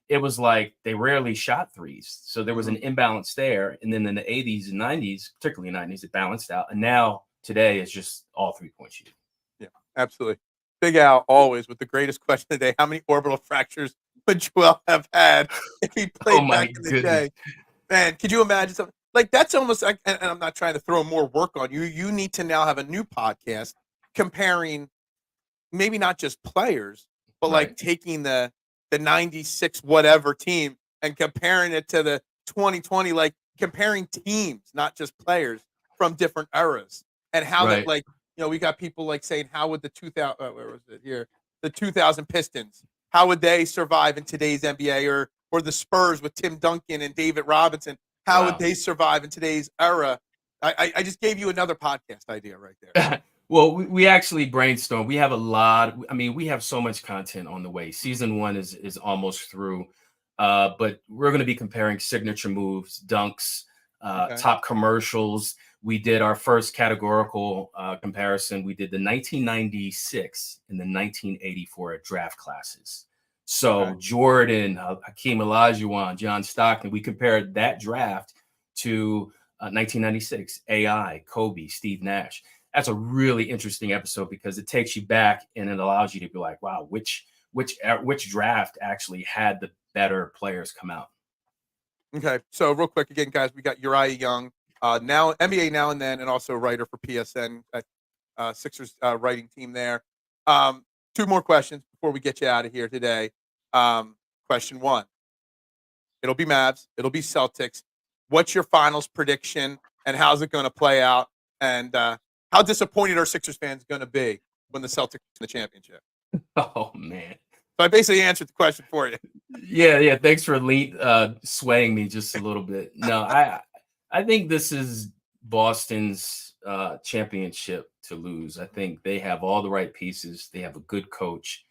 it was like they rarely shot threes. So there was an imbalance there. And then in the 80s and 90s, particularly 90s, it balanced out. And now today it's just all 3-point shooting. Yeah, absolutely. Big Al always with the greatest question today. How many orbital fractures would Joel have had if he played back in the day? Man, could you imagine something? Like that's almost like, and I'm not trying to throw more work on you. You need to now have a new podcast comparing maybe not just players, but like taking the 96 whatever team and comparing it to the 2020, like comparing teams, not just players from different eras, and how that, like, we got people like saying, how would the 2000 where was it here, the 2000 Pistons, how would they survive in today's NBA, or the Spurs with Tim Duncan and David Robinson, how would they survive in today's era? I just gave you another podcast idea right there. Well, we actually brainstormed. We have a lot. I mean, we have so much content on the way. Season 1 is almost through, but we're going to be comparing signature moves, dunks, top commercials. We did our first categorical comparison. We did the 1996 and the 1984 draft classes. So Jordan, Hakeem Olajuwon, John Stockton, we compared that draft to 1996, AI, Kobe, Steve Nash. That's a really interesting episode because it takes you back and it allows you to be like, wow, which draft actually had the better players come out. Okay, so real quick again, guys, we got Uriah Young, now NBA Now and Then, and also writer for PSN, Sixers writing team there. Two more questions before we get you out of here today. Question one: it'll be Mavs, it'll be Celtics. What's your finals prediction, and how's it going to play out? And how disappointed are Sixers fans going to be when the Celtics win the championship? Oh man. So I basically answered the question for you. Yeah. Thanks for swaying me just a little bit. No, I think this is Boston's championship to lose. I think they have all the right pieces. They have a good coach.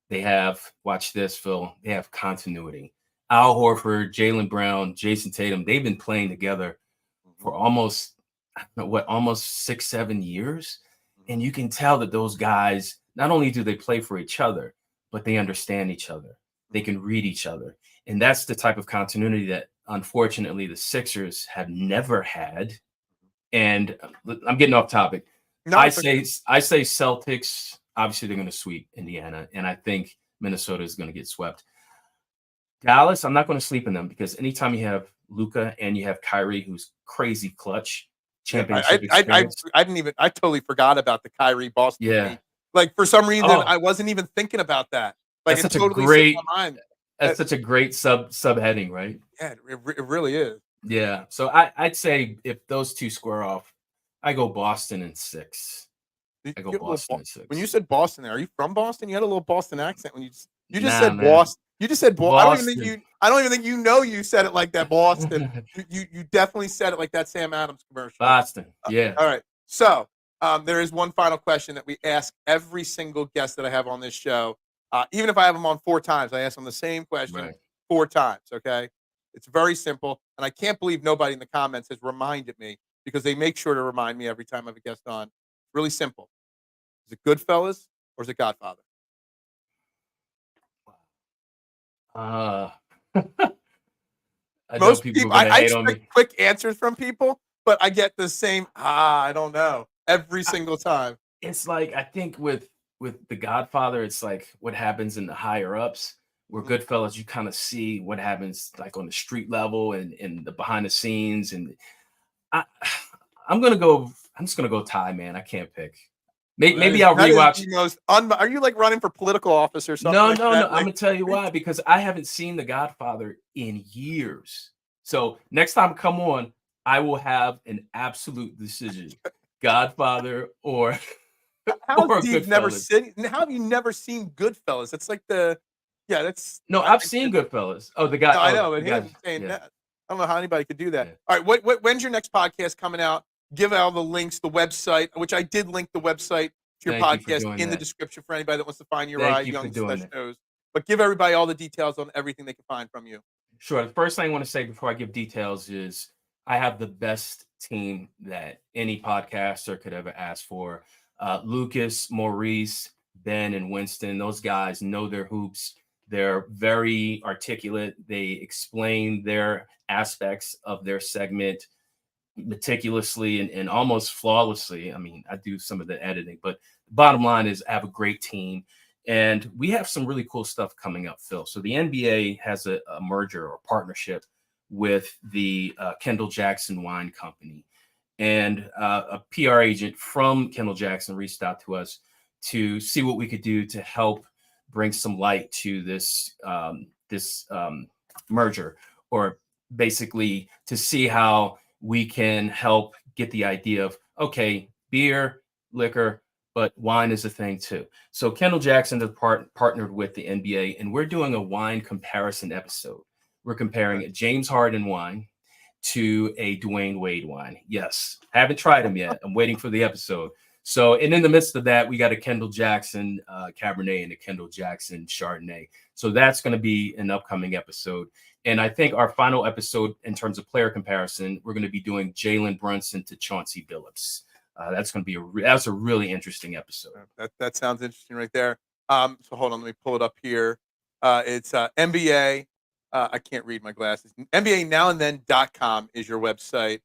They have, watch this, Phil, they have continuity. Al Horford, Jalen Brown, Jason Tatum, they've been playing together for almost 6-7 years. And you can tell that those guys, not only do they play for each other, but they understand each other. They can read each other. And that's the type of continuity that, unfortunately, the Sixers have never had. And I'm getting off topic. No, I say Celtics, obviously they're going to sweep Indiana, and I think Minnesota is going to get swept. Dallas, I'm not going to sleep in them, because anytime you have Luka and you have Kyrie, who's crazy clutch, championship experience. I totally forgot about the Kyrie Boston. Yeah. Like, for some reason, I wasn't even thinking about that. Like, that's it's totally slipped my mind. That's such a great subheading, right? Yeah, it really is. Yeah. So I'd say if those two square off, I go Boston in 6. I go Boston in 6. When you said Boston, are you from Boston? You had a little Boston accent when you just said man. Boston. You just said Boston. Boston. I don't even think you said it like that, Boston. you definitely said it like that Sam Adams commercial. Boston. Yeah. All right. So there is one final question that we ask every single guest that I have on this show. Even if I have them on 4 times, I ask them the same question 4 times. Okay. It's very simple. And I can't believe nobody in the comments has reminded me, because they make sure to remind me every time I have a guest on. Really simple. Is it Goodfellas or is it Godfather? Most people, I expect quick answers from people, but I get the same, I don't know, every single time. It's like, I think with The Godfather, it's like what happens in the higher ups, where Goodfellas, you kind of see what happens like on the street level and the behind the scenes. And I'm just gonna go tie, man. I can't pick. Maybe I'll rewatch. Are you like running for political office or something? No. I'm gonna tell you why, because I haven't seen The Godfather in years. So next time I come on, I will have an absolute decision: Godfather or. How have you never seen Goodfellas? It's like I've seen Goodfellas. Oh, the guy. No, I know, but him saying that. I don't know how anybody could do that. Yeah. All right, when's your next podcast coming out? Give out the links, the website, which I did link the website to your podcast in the description for anybody that wants to find your Young shows. But give everybody all the details on everything they can find from you. Sure. The first thing I want to say before I give details is I have the best team that any podcaster could ever ask for. Lucas, Maurice, Ben, and Winston, those guys know their hoops. They're very articulate. They explain their aspects of their segment meticulously and almost flawlessly. I mean, I do some of the editing, but the bottom line is I have a great team, and we have some really cool stuff coming up, Phil. So the NBA has a merger or partnership with the Kendall Jackson Wine Company. And a PR agent from Kendall Jackson reached out to us to see what we could do to help bring some light to this merger, or basically to see how we can help get the idea of, okay, beer, liquor, but wine is a thing too. So Kendall Jackson has partnered with the NBA, and we're doing a wine comparison episode. We're comparing a James Harden wine to a Dwayne Wade wine. Yes, I haven't tried them yet. I'm waiting for the episode. So, and in the midst of that, we got a Kendall Jackson Cabernet and a Kendall Jackson Chardonnay. So that's going to be an upcoming episode. And I think our final episode in terms of player comparison, we're going to be doing Jalen Brunson to Chauncey Billups. That's going to be that's a really interesting episode. That sounds interesting right there. So hold on, let me pull it up here. It's NBA. I can't read my glasses. NBANowandThen.com is your website.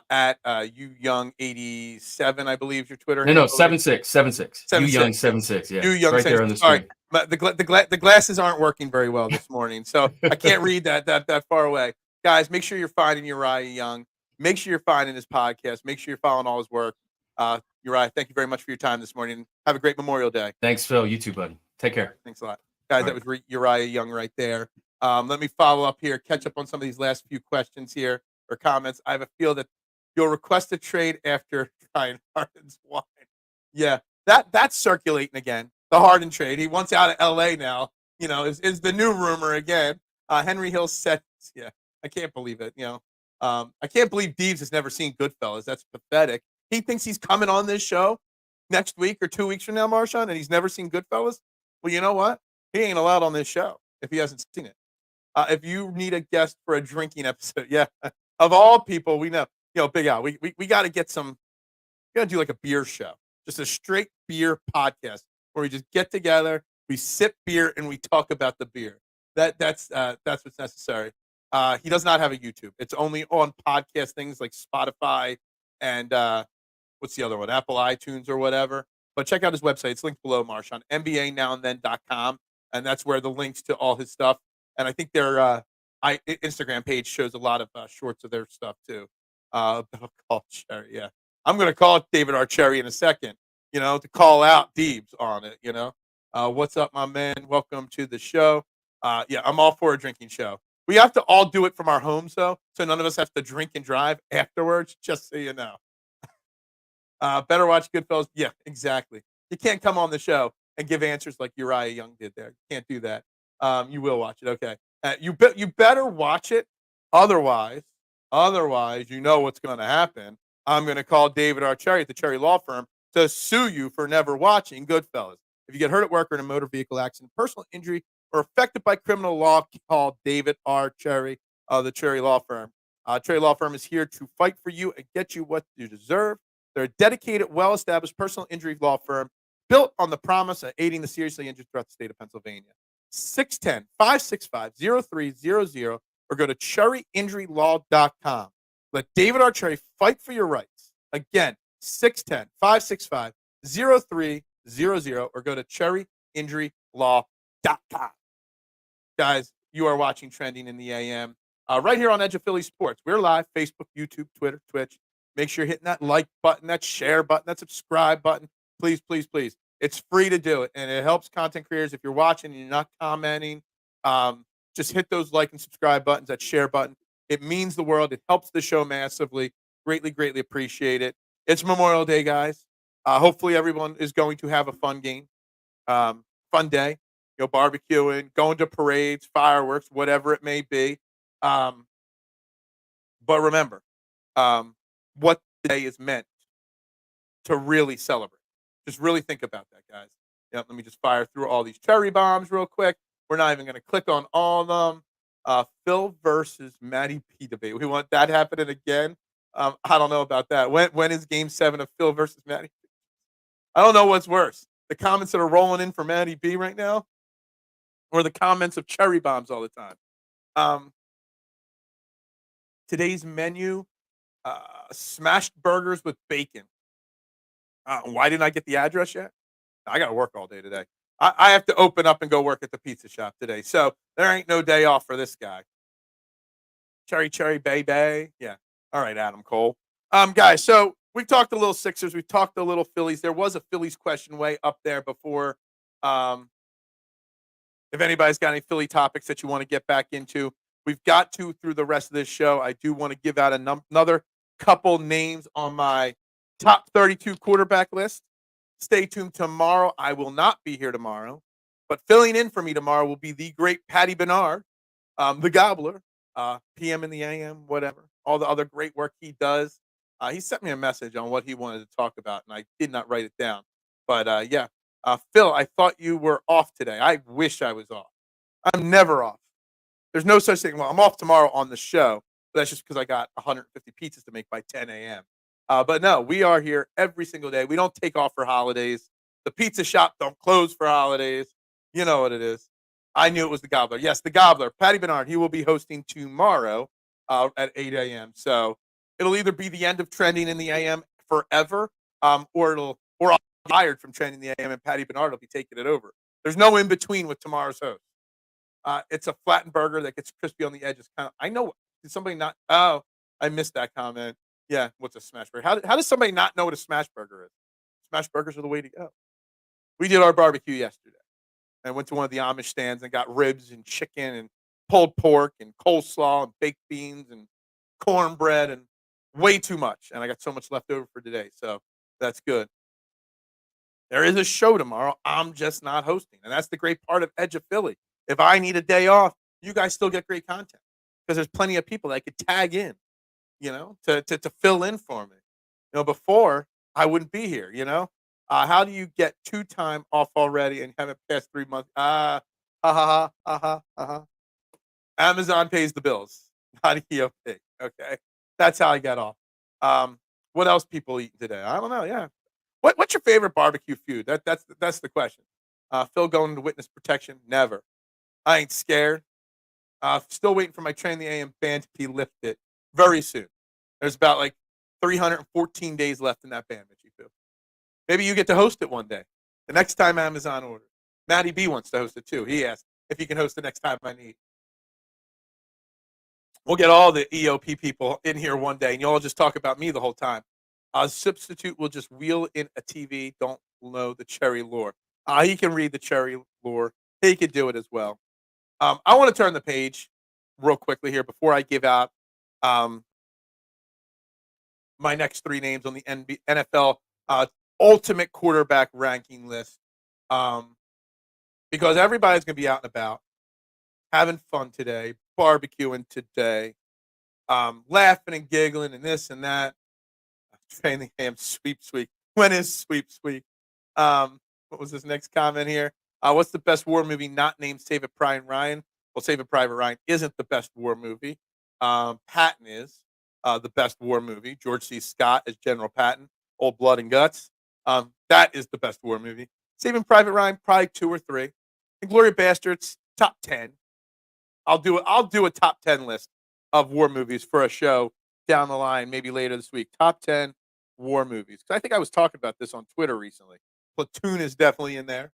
At UYoung87, I believe, is your Twitter. No, 76. UYoung76. Yeah, UYoung76. right there on the screen. All right, The glasses aren't working very well this morning, so I can't read that far away. Guys, make sure you're finding Uriah Young. Make sure you're finding his podcast. Make sure you're following all his work. Uriah, thank you very much for your time this morning. Have a great Memorial Day. Thanks, Phil. You too, buddy. Take care. Thanks a lot. Guys, All that was Uriah Young right there. Let me follow up here, catch up on some of these last few questions here or comments. I have a feel that you'll request a trade after trying Harden's wine. Yeah, that's circulating again. The Harden trade. He wants out of L.A. now. Is the new rumor again. Henry Hill said, yeah, I can't believe it. I can't believe Deebs has never seen Goodfellas. That's pathetic. He thinks he's coming on this show next week or 2 weeks from now, Marshawn, and he's never seen Goodfellas. Well, you know what? He ain't allowed on this show if he hasn't seen it. If you need a guest for a drinking episode, yeah, of all people, we know, Big Al, we got to get some, we got to do like a beer show, just a straight beer podcast where we just get together, we sip beer, and we talk about the beer. That's what's necessary. He does not have a YouTube. It's only on podcast things like Spotify and what's the other one? Apple iTunes or whatever. But check out his website. It's linked below, Marshawn, NBANowandThen.com. And that's where the links to all his stuff. And I think their Instagram page shows a lot of shorts of their stuff, too. I'll call Cherry, yeah. I'm going to call David R. Cherry in a second, to call out Deebs on it, What's up, my man? Welcome to the show. Yeah, I'm all for a drinking show. We have to all do it from our homes, though, so none of us have to drink and drive afterwards, just so you know. Better watch Goodfellas. Yeah, exactly. You can't come on the show and give answers like Uriah Young did there. You can't do that. You will watch it. Okay. You better watch it. Otherwise, you know what's going to happen. I'm going to call David R. Cherry at the Cherry Law Firm to sue you for never watching Goodfellas. If you get hurt at work or in a motor vehicle accident, personal injury, or affected by criminal law, call David R. Cherry, the Cherry Law Firm. Cherry Law Firm is here to fight for you and get you what you deserve. They're a dedicated, well-established personal injury law firm built on the promise of aiding the seriously injured throughout the state of Pennsylvania. 610-565-0300 or go to cherryinjurylaw.com. Let David R. Cherry fight for your rights. Again, 610-565-0300 or go to cherryinjurylaw.com. Guys, you are watching Trending in the AM right here on Edge of Philly Sports. We're live, Facebook, YouTube, Twitter, Twitch. Make sure you're hitting that like button, that share button, that subscribe button. Please, please, please. It's free to do it, and it helps content creators. If you're watching and you're not commenting, just hit those like and subscribe buttons, that share button. It means the world. It helps the show massively. Greatly, greatly appreciate it. It's Memorial Day, guys. Hopefully everyone is going to have a fun game, fun day. Barbecuing, going to parades, fireworks, whatever it may be. But remember, what the day is meant to really celebrate. Just really think about that, guys. Let me just fire through all these cherry bombs real quick. We're not even going to click on all of them. Phil versus Matty P debate. We want that happening again. I don't know about that. When is Game 7 of Phil versus Matty? I don't know what's worse. The comments that are rolling in for Matty B right now or the comments of cherry bombs all the time. Today's menu, smashed burgers with bacon. Why didn't I get the address yet? I got to work all day today. I have to open up and go work at the pizza shop today. So there ain't no day off for this guy. Cherry, baby. Yeah. All right, Adam Cole. Guys, so we talked a little Sixers. We talked a little Phillies. There was a Phillies question way up there before. If anybody's got any Philly topics that you want to get back into, we've got to through the rest of this show. I do want to give out another couple names on my top 32 quarterback list. Stay tuned tomorrow. I will not be here tomorrow, but filling in for me tomorrow will be the great Patty Bernard, the Gobbler, PM in the AM, whatever. All the other great work he does. He sent me a message on what he wanted to talk about, and I did not write it down. But, yeah, Phil, I thought you were off today. I wish I was off. I'm never off. There's no such thing. Well, I'm off tomorrow on the show, but that's just because I got 150 pizzas to make by 10 a.m. But no, we are here every single day. We don't take off for holidays. The pizza shop don't close for holidays. You know what it is. I knew it was the Gobbler. Yes, the Gobbler, Patty Bernard. He will be hosting tomorrow at 8 a.m. So it'll either be the end of Trending in the AM forever, or I'll be fired from Trending in the AM and Patty Bernard will be taking it over. There's no in between with tomorrow's host. It's a flattened burger that gets crispy on the edges. I know. Did somebody not? Oh, I missed that comment. Yeah, what's a smash burger? How does somebody not know what a smash burger is? Smash burgers are the way to go. We did our barbecue yesterday and went to one of the Amish stands and got ribs and chicken and pulled pork and coleslaw and baked beans and cornbread and way too much. And I got so much left over for today. So that's good. There is a show tomorrow. I'm just not hosting. And that's the great part of Edge of Philly. If I need a day off, you guys still get great content because there's plenty of people that could tag in, to fill in for me. Before I wouldn't be here, how do you get 2 time off already and haven't passed 3 months? Ha ha ha ha ha ha. Amazon pays the bills, not EOP. Okay, that's how I get off. What else people eating today? I don't know. Yeah, what's your favorite barbecue food? That's the question. Phil going into witness protection? Never. I ain't scared. Still waiting for my Train the AM band to be lifted very soon. There's about like 314 days left in that band, Mitchie Poo. Maybe you get to host it one day. The next time Amazon orders. Matty B wants to host it too. He asked if he can host the next time I need. We'll get all the EOP people in here one day, and you'll all just talk about me the whole time. Substitute will just wheel in a TV. Don't know the cherry lore. He can read the cherry lore. He could do it as well. I want to turn the page real quickly here before I give out my next 3 names on the NFL ultimate quarterback ranking list, because everybody's going to be out and about, having fun today, barbecuing today, laughing and giggling and this and that. Training camp sweep. When is sweep? What was this next comment here? What's the best war movie not named Saving Private Ryan? Well, Saving Private Ryan isn't the best war movie. Patton is the best war movie. George C. Scott as General Patton, Old Blood and Guts. That is the best war movie. Saving Private Ryan, probably 2 or 3. And Glory Bastards, top 10. I'll do a top 10 list of war movies for a show down the line, maybe later this week. Top 10 war movies. Because I think I was talking about this on Twitter recently. Platoon is definitely in there.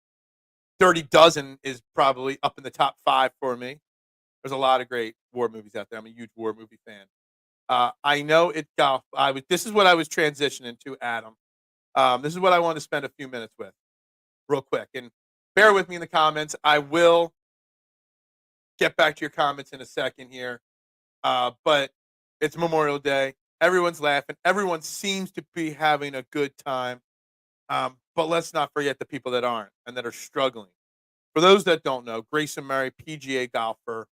Dirty Dozen is probably up in the top 5 for me. There's a lot of great war movies out there. I'm a huge war movie fan. I know it golf. This is what I was transitioning to, Adam. This is what I want to spend a few minutes with, real quick. And bear with me in the comments. I will get back to your comments in a second here. But it's Memorial Day. Everyone's laughing. Everyone seems to be having a good time. But let's not forget the people that aren't and that are struggling. For those that don't know, Grayson Murray, PGA golfer,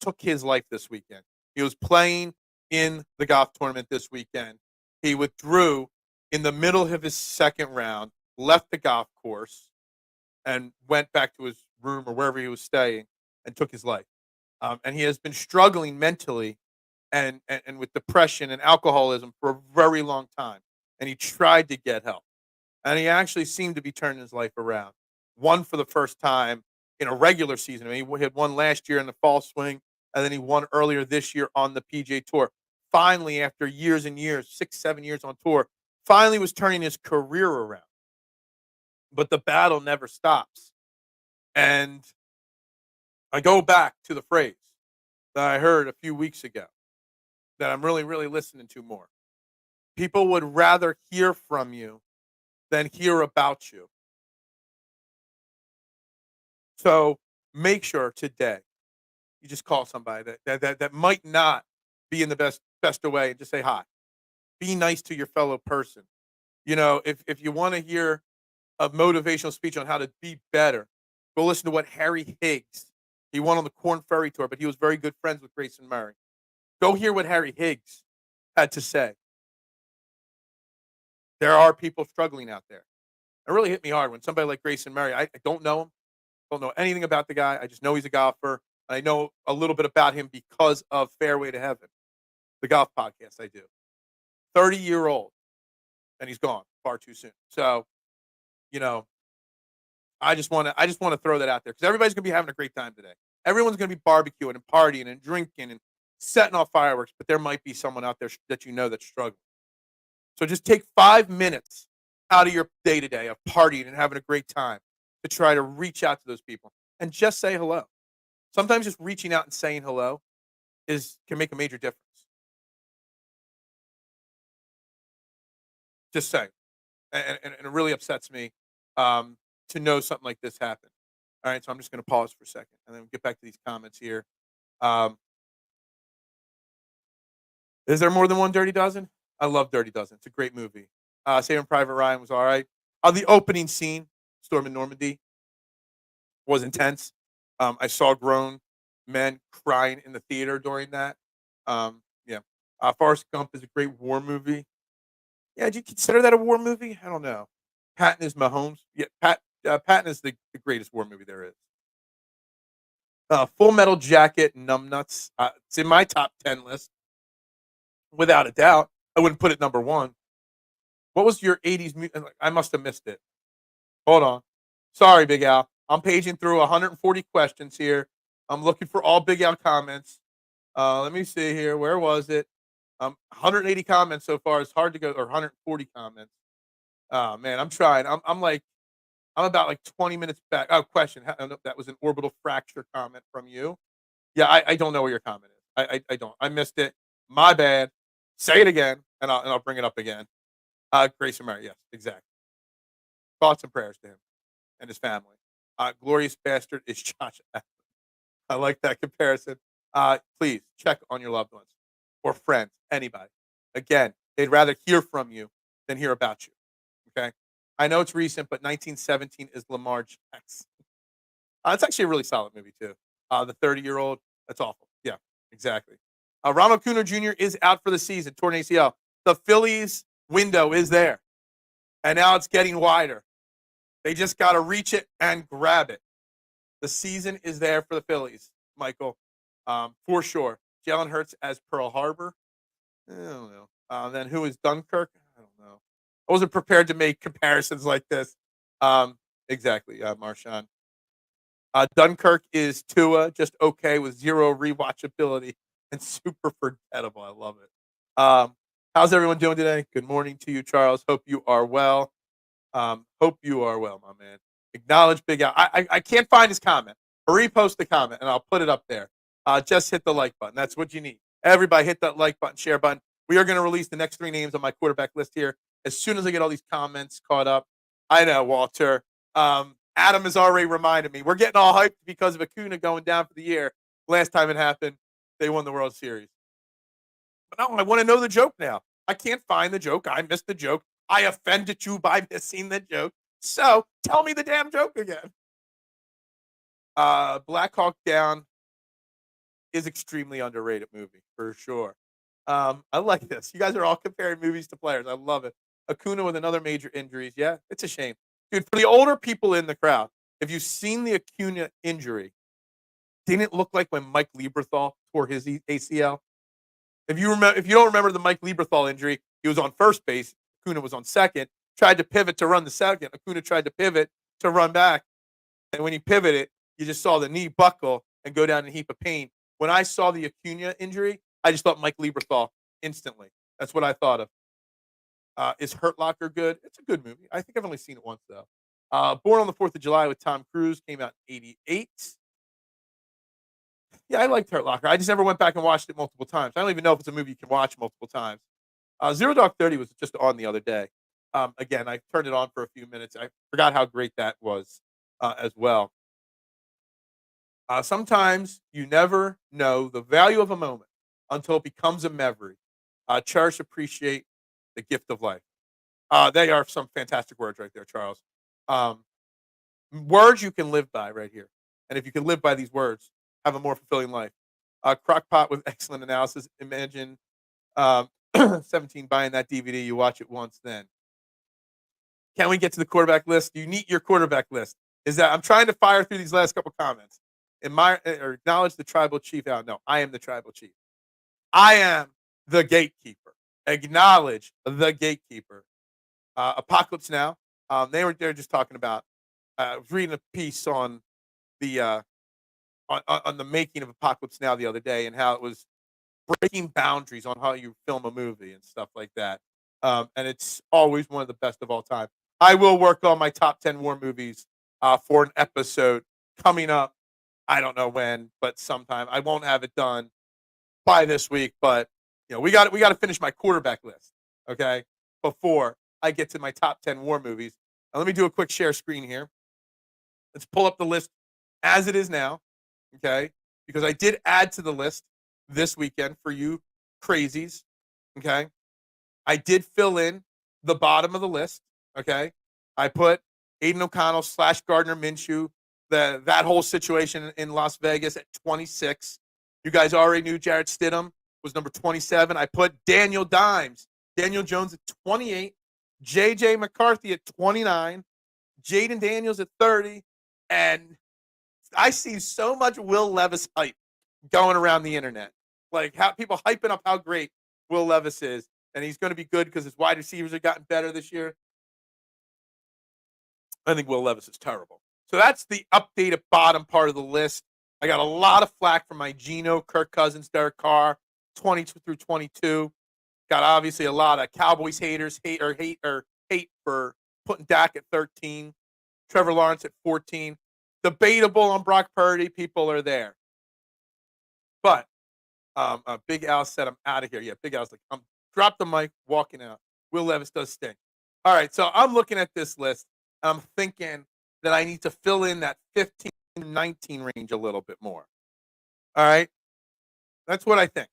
took his life this weekend. He was playing in the golf tournament this weekend. He withdrew in the middle of his second round, left the golf course, and went back to his room or wherever he was staying and took his life. And he has been struggling mentally and with depression and alcoholism for a very long time. And he tried to get help. And he actually seemed to be turning his life around. Won for the first time in a regular season. I mean, he had won last year in the fall swing, and then he won earlier this year on the PGA Tour. Finally, after years and years, 6-7 years on tour, finally was turning his career around. But the battle never stops. And I go back to the phrase that I heard a few weeks ago that I'm really, really listening to more. People would rather hear from you than hear about you. So make sure today you just call somebody that might not be in the best of way and just say hi. Be nice to your fellow person. If you want to hear a motivational speech on how to be better, go listen to what Harry Higgs, he won on the Korn Ferry Tour, but he was very good friends with Grayson Murray. Go hear what Harry Higgs had to say. There are people struggling out there. It really hit me hard when somebody like Grayson Murray, I don't know him, don't know anything about the guy. I just know he's a golfer. And I know a little bit about him because of Fairway to Heaven, the golf podcast I do. 30-year-old, and he's gone far too soon. So, I just want to throw that out there because everybody's going to be having a great time today. Everyone's going to be barbecuing and partying and drinking and setting off fireworks, but there might be someone out there that that's struggling. So just take 5 minutes out of your day-to-day of partying and having a great time to try to reach out to those people and just say hello. Sometimes just reaching out and saying hello can make a major difference. Just saying. And it really upsets me to know something like this happened. All right, so I'm just going to pause for a second and then get back to these comments here. Um, is there more than one Dirty Dozen? I love Dirty Dozen. It's a great movie. Saving Private Ryan was all right. The opening scene, Storm in Normandy, was intense. I saw grown men crying in the theater during that. Yeah. Forrest Gump is a great war movie. Yeah, do you consider that a war movie? I don't know. Patton is Mahomes. Yeah, Patton is the greatest war movie there is. Full Metal Jacket, Numbnuts. It's in my top 10 list, without a doubt. I wouldn't put it number one. What was your 80s music? I must have missed it. Hold on. Sorry, Big Al. I'm paging through 140 questions here. I'm looking for all Big Al comments. Let me see here. Where was it? 180 comments so far. It's hard to go, or 140 comments. Oh, man, I'm trying. I'm about like 20 minutes back. Oh, question. That was an orbital fracture comment from you. Yeah, I don't know where your comment is. I don't. I missed it. My bad. Say it again, and I'll bring it up again. Grayson Murray. Yes, exactly. Thoughts and prayers to him and his family. Glorious bastard is Josh Allen. I like that comparison. Please check on your loved ones or friends, anybody. Again, they'd rather hear from you than hear about you. Okay. I know it's recent, but 1917 is Lamar Jackson. It's actually a really solid movie too. The 30-year-old. That's awful. Yeah, exactly. Ronald Acuna Jr. is out for the season, torn ACL. The Phillies window is there, and now it's getting wider. They just got to reach it and grab it. The season is there for the Phillies, Michael, for sure. Jalen Hurts as Pearl Harbor. I don't know. Then who is Dunkirk? I don't know. I wasn't prepared to make comparisons like this. Exactly, Marshawn. Dunkirk is Tua, just okay with zero rewatchability and super forgettable. I love it. How's everyone doing today? Good morning to you, Charles. Hope you are well. Hope you are well, my man. Acknowledge Big Al. I can't find his comment. I'll repost the comment and I'll put it up there. Just hit the like button. That's what you need. Everybody hit that like button, share button. We are going to release the next 3 names on my quarterback list here as soon as I get all these comments caught up. I know, Walter. Adam has already reminded me. We're getting all hyped because of Acuna going down for the year. Last time it happened, they won the World Series. But now I want to know the joke now. I can't find the joke. I missed the joke. I offended you by missing the joke. So tell me the damn joke again. Black Hawk Down is extremely underrated movie for sure. I like this. You guys are all comparing movies to players. I love it. Acuna with another major injuries. Yeah, it's a shame. Dude, for the older people in the crowd, if you've seen the Acuna injury, didn't it look like when Mike Lieberthal tore his ACL? If you don't remember the Mike Lieberthal injury, he was on first base. Acuna was on second. Tried to pivot to run the second. Acuna tried to pivot to run back, and when he pivoted, you just saw the knee buckle and go down in a heap of pain. When I saw the Acuna injury, I just thought Mike Lieberthal instantly. That's what I thought of. Is Hurt Locker good? It's a good movie. I think I've only seen it once though. Born on the 4th of July with Tom Cruise came out in '88. Yeah, I liked Hurt Locker. I just never went back and watched it multiple times. I don't even know if it's a movie you can watch multiple times. Zero Dark 30 was just on the other day. Again, I turned it on for a few minutes. I forgot how great that was as well. Sometimes you never know the value of a moment until it becomes a memory. Cherish, appreciate the gift of life. They are some fantastic words right there, Charles. Words you can live by right here. And if you can live by these words, have a more fulfilling life. Crockpot with excellent analysis. Imagine 17 buying that DVD. You watch it once then. Can we get to the quarterback list? You need your quarterback list. Is that I'm trying to fire through these last couple comments. Or acknowledge the tribal chief out. No, I am the tribal chief. I am the gatekeeper. Acknowledge the gatekeeper. Apocalypse Now. They're just talking about. I was reading a piece on the on the making of Apocalypse Now the other day and how it was breaking boundaries on how you film a movie and stuff like that. And it's always one of the best of all time. I will work on my top 10 war movies for an episode coming up. I don't know when, but sometime. I won't have it done by this week, but we got to finish my quarterback list, okay, before I get to my top 10 war movies. Now, let me do a quick share screen here. Let's pull up the list as it is now, okay, because I did add to the list this weekend for you crazies, okay. I did fill in the bottom of the list, okay. I put Aiden O'Connell / Gardner Minshew, that whole situation in Las Vegas at 26. You guys already knew Jarrett Stidham was number 27. I put Daniel Jones at 28, J.J. McCarthy at 29, Jaden Daniels at 30, and I see so much Will Levis hype going around the internet. Like how people hyping up how great Will Levis is, and he's going to be good because his wide receivers have gotten better this year. I think Will Levis is terrible. So that's the updated bottom part of the list. I got a lot of flack from my Geno, Kirk Cousins, Derek Carr, 22 through 22. Got obviously a lot of Cowboys haters hate for putting Dak at 13, Trevor Lawrence at 14. Debatable on Brock Purdy. People are there. But Big Al said I'm out of here. Yeah, Big Al's like, I'm drop the mic, walking out. Will Levis does stink. All right, so I'm looking at this list. I'm thinking that I need to fill in that 15 to 19 range a little bit more. All right? That's what I think.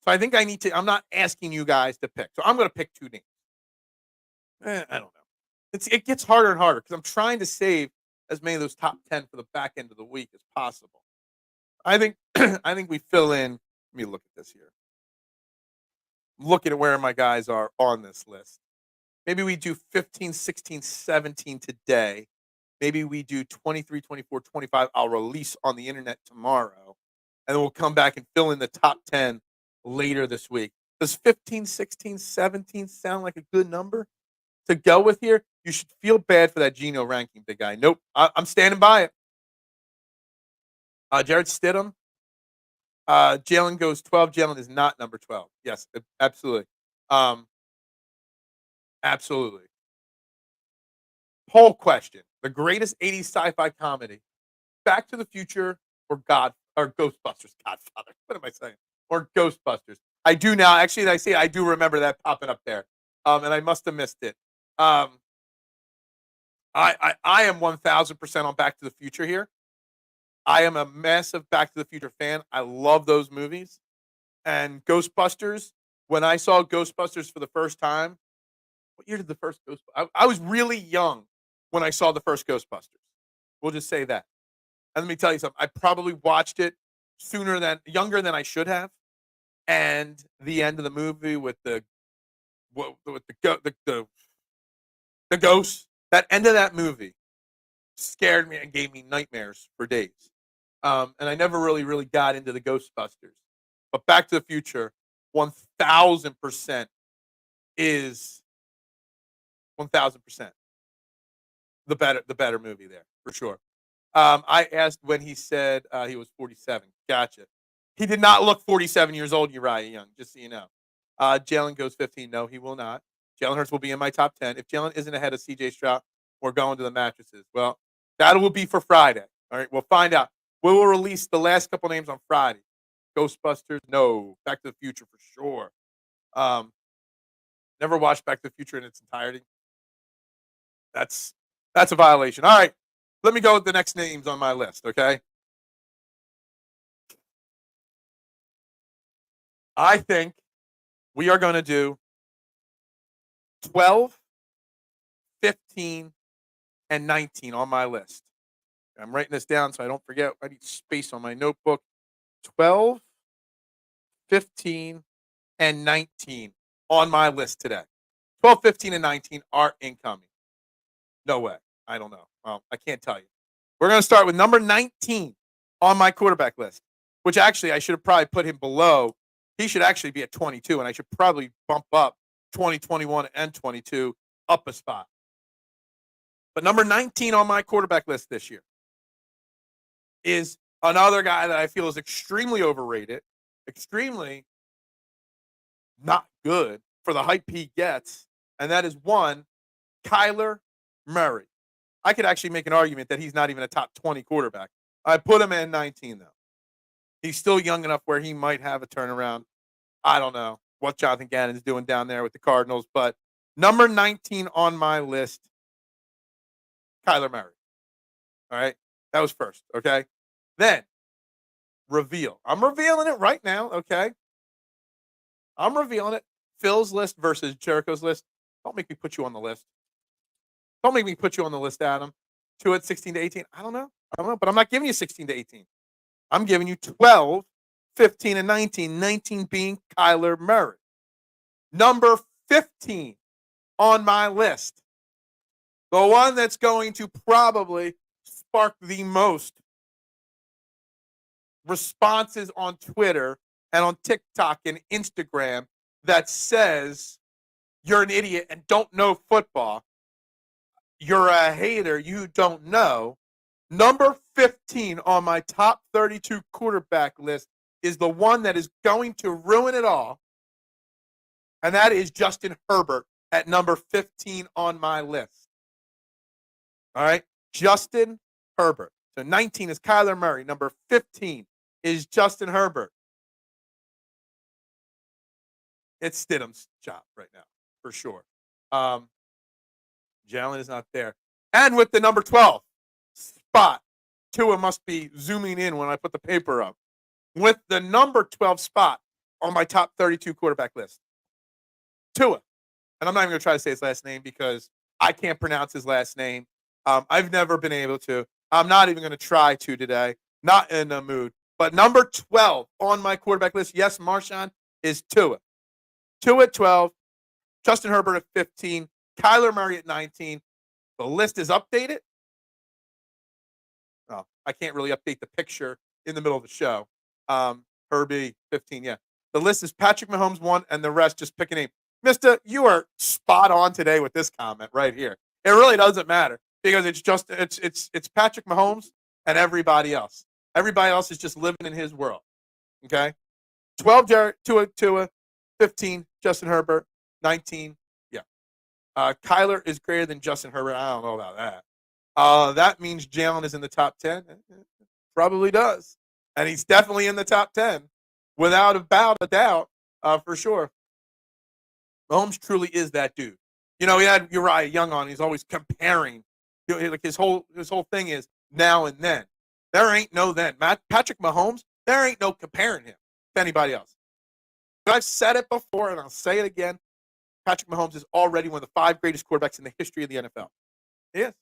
So I think I need to, I'm not asking you guys to pick. So I'm going to pick two names. I don't know. It gets harder and harder because I'm trying to save as many of those top 10 for the back end of the week as possible. I think I think we fill in. Let me look at this here. I'm looking at where my guys are on this list. Maybe we do 15, 16, 17 today. Maybe we do 23, 24, 25. I'll release on the internet tomorrow. And then we'll come back and fill in the top 10 later this week. Does 15, 16, 17 sound like a good number to go with here? You should feel bad for that Geno ranking, big guy. Nope. I'm standing by it. Jarrett Stidham. Jalen goes 12. Jalen is not number 12. Yes, absolutely. Absolutely. Poll question. The greatest 80s sci-fi comedy. Back to the Future or Ghostbusters. Godfather. What am I saying? Or Ghostbusters. I do now. Actually, I do remember that popping up there. And I must have missed it. I am 1,000% on Back to the Future here. I am a massive Back to the Future fan. I love those movies. And Ghostbusters, when I saw Ghostbusters for the first time, what year did the first Ghostbusters? I was really young when I saw the first Ghostbusters. We'll just say that. And let me tell you something. I probably watched it younger than I should have. And the end of the movie with the ghost, that end of that movie scared me and gave me nightmares for days. And I never really got into the Ghostbusters. But Back to the Future, 1,000% is 1,000% the better movie there for sure. I asked when he said he was 47. Gotcha. He did not look 47 years old, Uriah Young, just so you know. Jalen goes 15. No, he will not. Jalen Hurts will be in my top 10. If Jalen isn't ahead of CJ Stroud, we're going to the mattresses. Well, that will be for Friday. All right, we'll find out. We will release the last couple names on Friday. Ghostbusters, no. Back to the Future for sure. Never watched Back to the Future in its entirety. That's a violation. All right, let me go with the next names on my list, okay? I think we are going to do 12, 15, and 19 on my list. I'm writing this down so I don't forget. I need space on my notebook. 12, 15, and 19 on my list today. 12, 15, and 19 are incoming. No way. I don't know. I can't tell you. We're going to start with number 19 on my quarterback list, which actually I should have probably put him below. He should actually be at 22, and I should probably bump up 20, 21, and 22 up a spot. But number 19 on my quarterback list this year is another guy that I feel is extremely overrated, extremely not good for the hype he gets, and that is one, Kyler Murray. I could actually make an argument that he's not even a top 20 quarterback. I put him in 19, though. He's still young enough where he might have a turnaround. I don't know what Jonathan Gannon's doing down there with the Cardinals, but number 19 on my list, Kyler Murray. All right? That was first, okay? Then, reveal. I'm revealing it right now, okay? I'm revealing it. Phil's list versus Jericho's list. Don't make me put you on the list. Don't make me put you on the list, Adam. 2 at 16 to 18. I don't know, but I'm not giving you 16 to 18. I'm giving you 12, 15, and 19. 19 being Kyler Murray. Number 15 on my list. The one that's going to probably spark the most responses on Twitter and on TikTok and Instagram that says you're an idiot and don't know football. You're a hater. You don't know. Number 15 on my top 32 quarterback list is the one that is going to ruin it all. And that is Justin Herbert at number 15 on my list. All right. Justin Herbert. So 19 is Kyler Murray. Number 15 is Justin Herbert. It's Stidham's job right now, for sure. Jalen is not there. And with the number 12 spot, Tua must be zooming in when I put the paper up. With the number 12 spot on my top 32 quarterback list, Tua. And I'm not even going to try to say his last name because I can't pronounce his last name. I've never been able to. I'm not even going to try to today. Not in the mood. But number 12 on my quarterback list, yes, Marshawn, is Tua. Tua at 12, Justin Herbert at 15, Kyler Murray at 19. The list is updated. Oh, I can't really update the picture in the middle of the show. Herbie, 15, yeah. The list is Patrick Mahomes 1, and the rest just pick a name. Mister, you are spot on today with this comment right here. It really doesn't matter because it's Patrick Mahomes and everybody else. Everybody else is just living in his world. Okay? 12 Tua, 15 Justin Herbert, 19, yeah. Kyler is greater than Justin Herbert. I don't know about that. That means Jalen is in the top 10. Probably does. And he's definitely in the top 10 without a doubt, for sure. Mahomes truly is that dude. You know, he had Uriah Young on. He's always comparing. Like his whole thing is now and then. There ain't no then. Patrick Mahomes, there ain't no comparing him to anybody else. But I've said it before, and I'll say it again. Patrick Mahomes is already one of the 5 greatest quarterbacks in the history of the NFL. He is.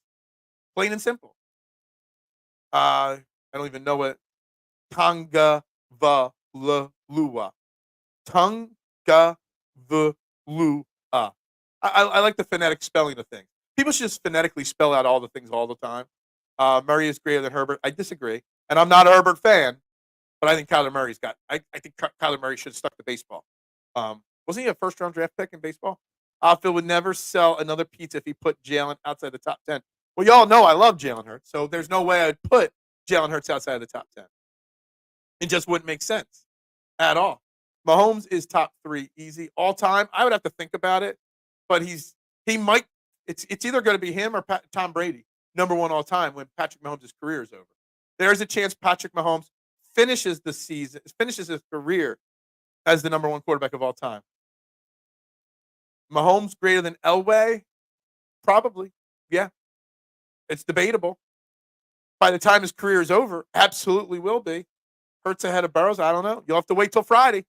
Plain and simple. I don't even know what Tonga Valua. Tonga Valua. I like the phonetic spelling of things. People should just phonetically spell out all the things all the time. Murray is greater than Herbert. I disagree. And I'm not a Herbert fan, but I think Kyler Murray's got – I think Kyler Murray should have stuck to baseball. Wasn't he a first-round draft pick in baseball? Phil would never sell another pizza if he put Jalen outside the top 10. Well, y'all know I love Jalen Hurts, so there's no way I'd put Jalen Hurts outside of the top 10. It just wouldn't make sense at all. Mahomes is top 3 easy all time. I would have to think about it, but he might. It's either going to be him or Tom Brady, number 1 all time when Patrick Mahomes' career is over. There's a chance Patrick Mahomes finishes his career as the number 1 quarterback of all time. Mahomes greater than Elway? Probably. Yeah. It's debatable. By the time his career is over, absolutely will be. Hurts ahead of Burrows? I don't know. You'll have to wait till Friday.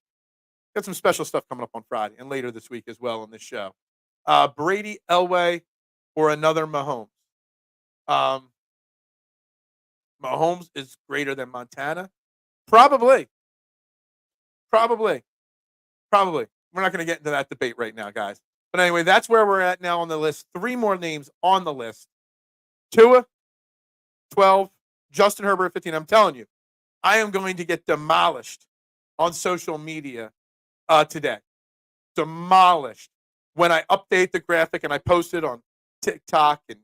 Got some special stuff coming up on Friday and later this week as well on this show. Brady, Elway, or another Mahomes? Mahomes is greater than Montana? Probably. We're not going to get into that debate right now, guys. But anyway, that's where we're at now on the list. 3 more names on the list. Tua, 12. Justin Herbert, 15. I'm telling you, I am going to get demolished on social media today. Demolished. When I update the graphic and I post it on TikTok and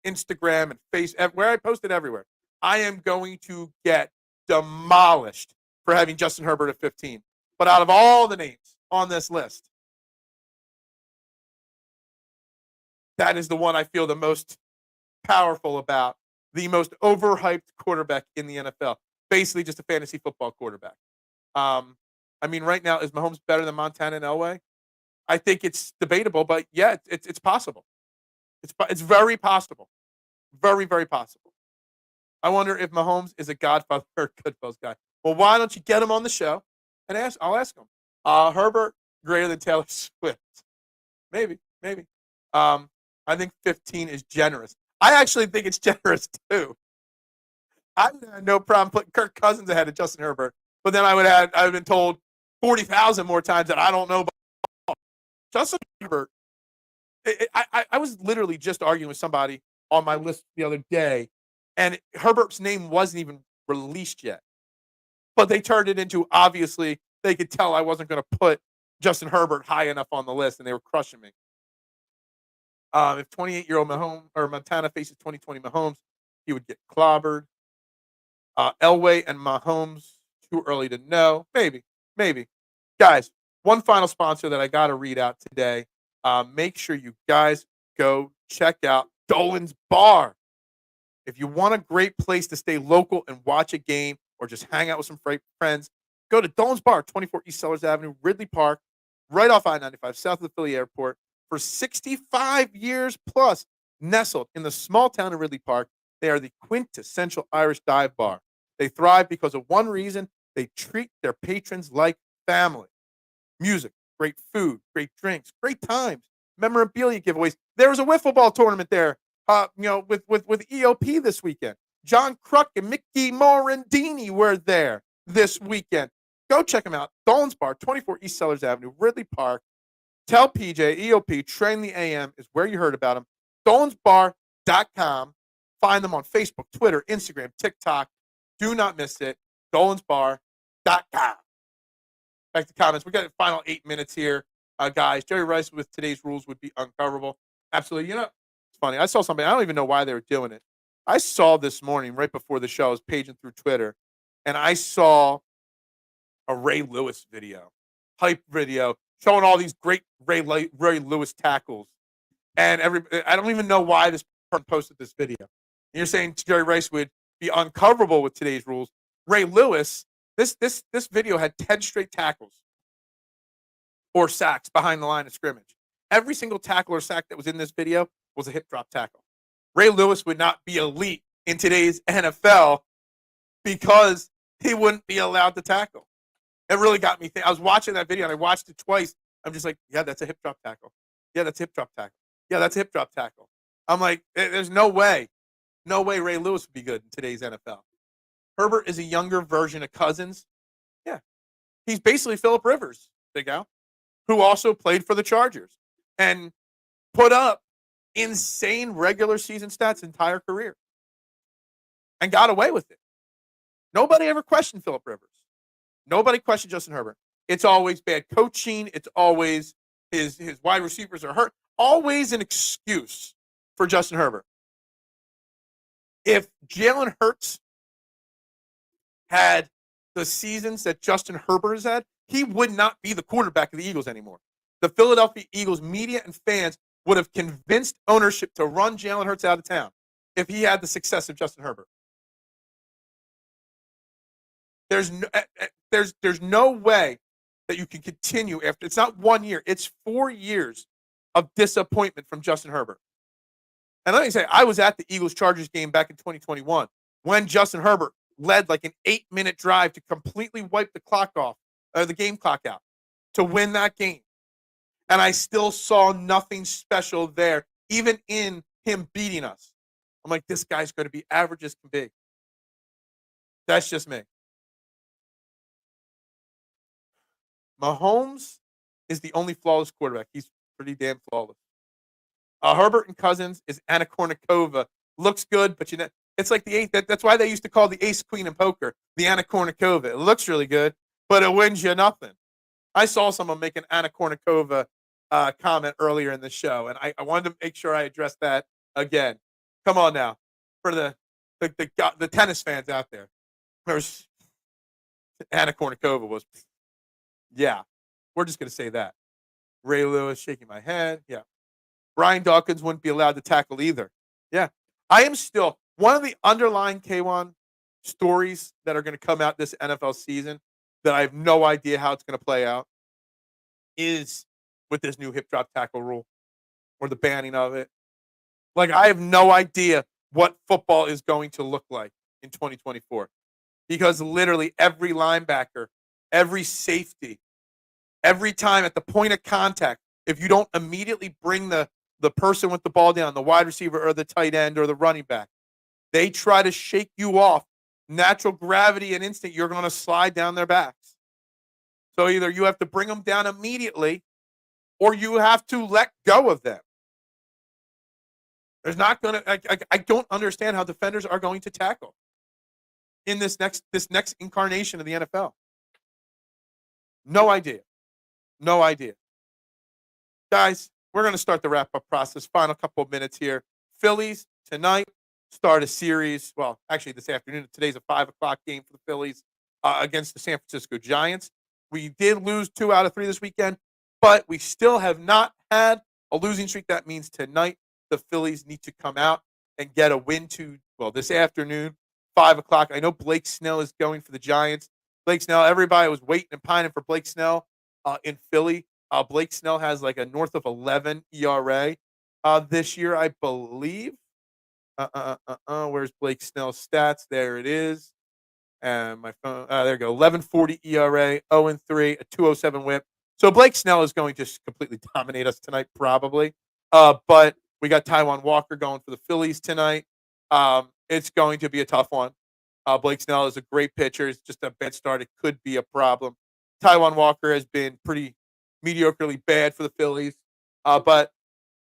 Instagram and Facebook, where I post it everywhere, I am going to get demolished for having Justin Herbert at 15. But out of all the names on this list, that is the one I feel the most powerful about the most overhyped quarterback in the NFL. Basically, just a fantasy football quarterback. I mean, right now, is Mahomes better than Montana and Elway? I think it's debatable, but yeah, it's possible. It's very possible. Very, very possible. I wonder if Mahomes is a Godfather or Goodfellas guy. Well, why don't you get him on the show and ask? I'll ask him. Herbert greater than Taylor Swift? Maybe, maybe. I think 15 is generous. I actually think it's generous too. I would have no problem putting Kirk Cousins ahead of Justin Herbert, but then I've been told 40,000 more times that I don't know about Justin Herbert. I was literally just arguing with somebody on my list the other day, and Herbert's name wasn't even released yet. But they turned it into, obviously, they could tell I wasn't going to put Justin Herbert high enough on the list, and they were crushing me. If 28-year-old Mahomes or Montana faces 2020 Mahomes, he would get clobbered. Elway and Mahomes, too early to know. Maybe. Guys, one final sponsor that I got to read out today. Make sure you guys go check out Dolan's Bar. If you want a great place to stay local and watch a game or just hang out with some friends, go to Dolan's Bar, 24 East Sellers Avenue, Ridley Park, right off I-95, south of the Philly Airport. For 65 years plus, nestled in the small town of Ridley Park, they are the quintessential Irish dive bar. They thrive because of one reason: they treat their patrons like family. Music, great food, great drinks, great times, memorabilia giveaways. There was a wiffle ball tournament there, with EOP this weekend. John Kruk and Mickey Morandini were there this weekend. Go check them out. Dolan's Bar, 24 East Sellers Avenue, Ridley Park. Tell PJ, EOP, Train the AM is where you heard about them. DolansBar.com. Find them on Facebook, Twitter, Instagram, TikTok. Do not miss it. DolansBar.com. Back to comments. We got the final 8 minutes here. Guys, Jerry Rice with today's rules would be uncoverable. Absolutely. You know, it's funny. I saw something. I don't even know why they were doing it. I saw this morning, right before the show, I was paging through Twitter, and I saw a Ray Lewis video, hype video, showing all these great Ray Lewis tackles. And I don't even know why this person posted this video. And you're saying Jerry Rice would be uncoverable with today's rules. Ray Lewis, this video had 10 straight tackles or sacks behind the line of scrimmage. Every single tackle or sack that was in this video was a hip drop tackle. Ray Lewis would not be elite in today's NFL because he wouldn't be allowed to tackle. It really got me thinking. I was watching that video, and I watched it twice. I'm just like, yeah, that's a hip drop tackle. Yeah, that's a hip drop tackle. Yeah, that's a hip drop tackle. I'm like, there's no way Ray Lewis would be good in today's NFL. Herbert is a younger version of Cousins. Yeah. He's basically Phillip Rivers, Big Al, who also played for the Chargers and put up insane regular season stats entire career and got away with it. Nobody ever questioned Phillip Rivers. Nobody questioned Justin Herbert. It's always bad coaching. It's always his wide receivers are hurt. Always an excuse for Justin Herbert. If Jalen Hurts had the seasons that Justin Herbert has had, he would not be the quarterback of the Eagles anymore. The Philadelphia Eagles media and fans would have convinced ownership to run Jalen Hurts out of town if he had the success of Justin Herbert. There's no way that you can continue after. It's not 1 year. It's 4 years of disappointment from Justin Herbert. And let me say, I was at the Eagles-Chargers game back in 2021 when Justin Herbert led like an 8-minute drive to completely wipe the clock off, or the game clock out, to win that game. And I still saw nothing special there, even in him beating us. I'm like, this guy's going to be average as can be. That's just me. Mahomes is the only flawless quarterback. He's pretty damn flawless. Herbert and Cousins is Anna Kournikova. Looks good, but it's like the eight. That's why they used to call the ace queen in poker the Anna Kournikova. It looks really good, but it wins you nothing. I saw someone make an Anna Kournikova comment earlier in the show, and I wanted to make sure I addressed that again. Come on now, for the tennis fans out there. There's Anna Kournikova was. Yeah, we're just going to say that. Ray Lewis shaking my head. Yeah. Brian Dawkins wouldn't be allowed to tackle either. Yeah. I am still one of the underlying K1 stories that are going to come out this NFL season that I have no idea how it's going to play out is with this new hip drop tackle rule or the banning of it. Like, I have no idea what football is going to look like in 2024 because literally every linebacker, every safety, every time at the point of contact, if you don't immediately bring the person with the ball down, the wide receiver or the tight end or the running back, they try to shake you off. Natural gravity and instinct, you're going to slide down their backs. So either you have to bring them down immediately or you have to let go of them. There's not going to. I don't understand how defenders are going to tackle in this next incarnation of the NFL. No idea. No idea. Guys, we're going to start the wrap-up process. Final couple of minutes here. Phillies tonight start a series. Well, actually this afternoon. Today's a 5 o'clock game for the Phillies against the San Francisco Giants. We did lose 2 out of 3 this weekend, but we still have not had a losing streak. That means tonight the Phillies need to come out and get a win this afternoon, 5 o'clock. I know Blake Snell is going for the Giants. Blake Snell, everybody was waiting and pining for Blake Snell in Philly. Blake Snell has like a north of 11 ERA this year, I believe. Where's Blake Snell's stats? There it is. And my phone, there you go. 11.40 ERA, 0-3, a 2.07 WHIP. So Blake Snell is going to completely dominate us tonight, probably. But we got Taijuan Walker going for the Phillies tonight. It's going to be a tough one. Blake Snell is a great pitcher. It's just a bad start. It could be a problem. Taijuan Walker has been pretty mediocrely bad for the Phillies. But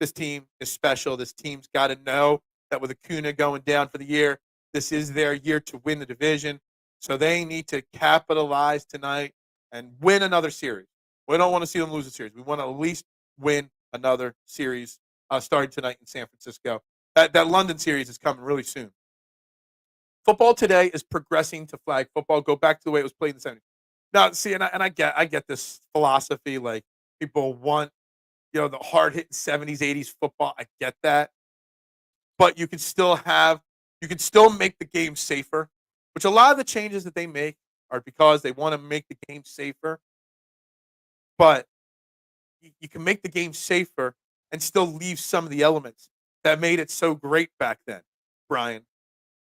this team is special. This team's got to know that with Acuna going down for the year, this is their year to win the division. So they need to capitalize tonight and win another series. We don't want to see them lose a series. We want to at least win another series starting tonight in San Francisco. That London series is coming really soon. Football today is progressing to flag football. Go back to the way it was played in the 70s. Now, see, and I get this philosophy, like people want, the hard-hitting 70s, 80s football. I get that. But you can still make the game safer, which a lot of the changes that they make are because they want to make the game safer. But you can make the game safer and still leave some of the elements that made it so great back then, Brian,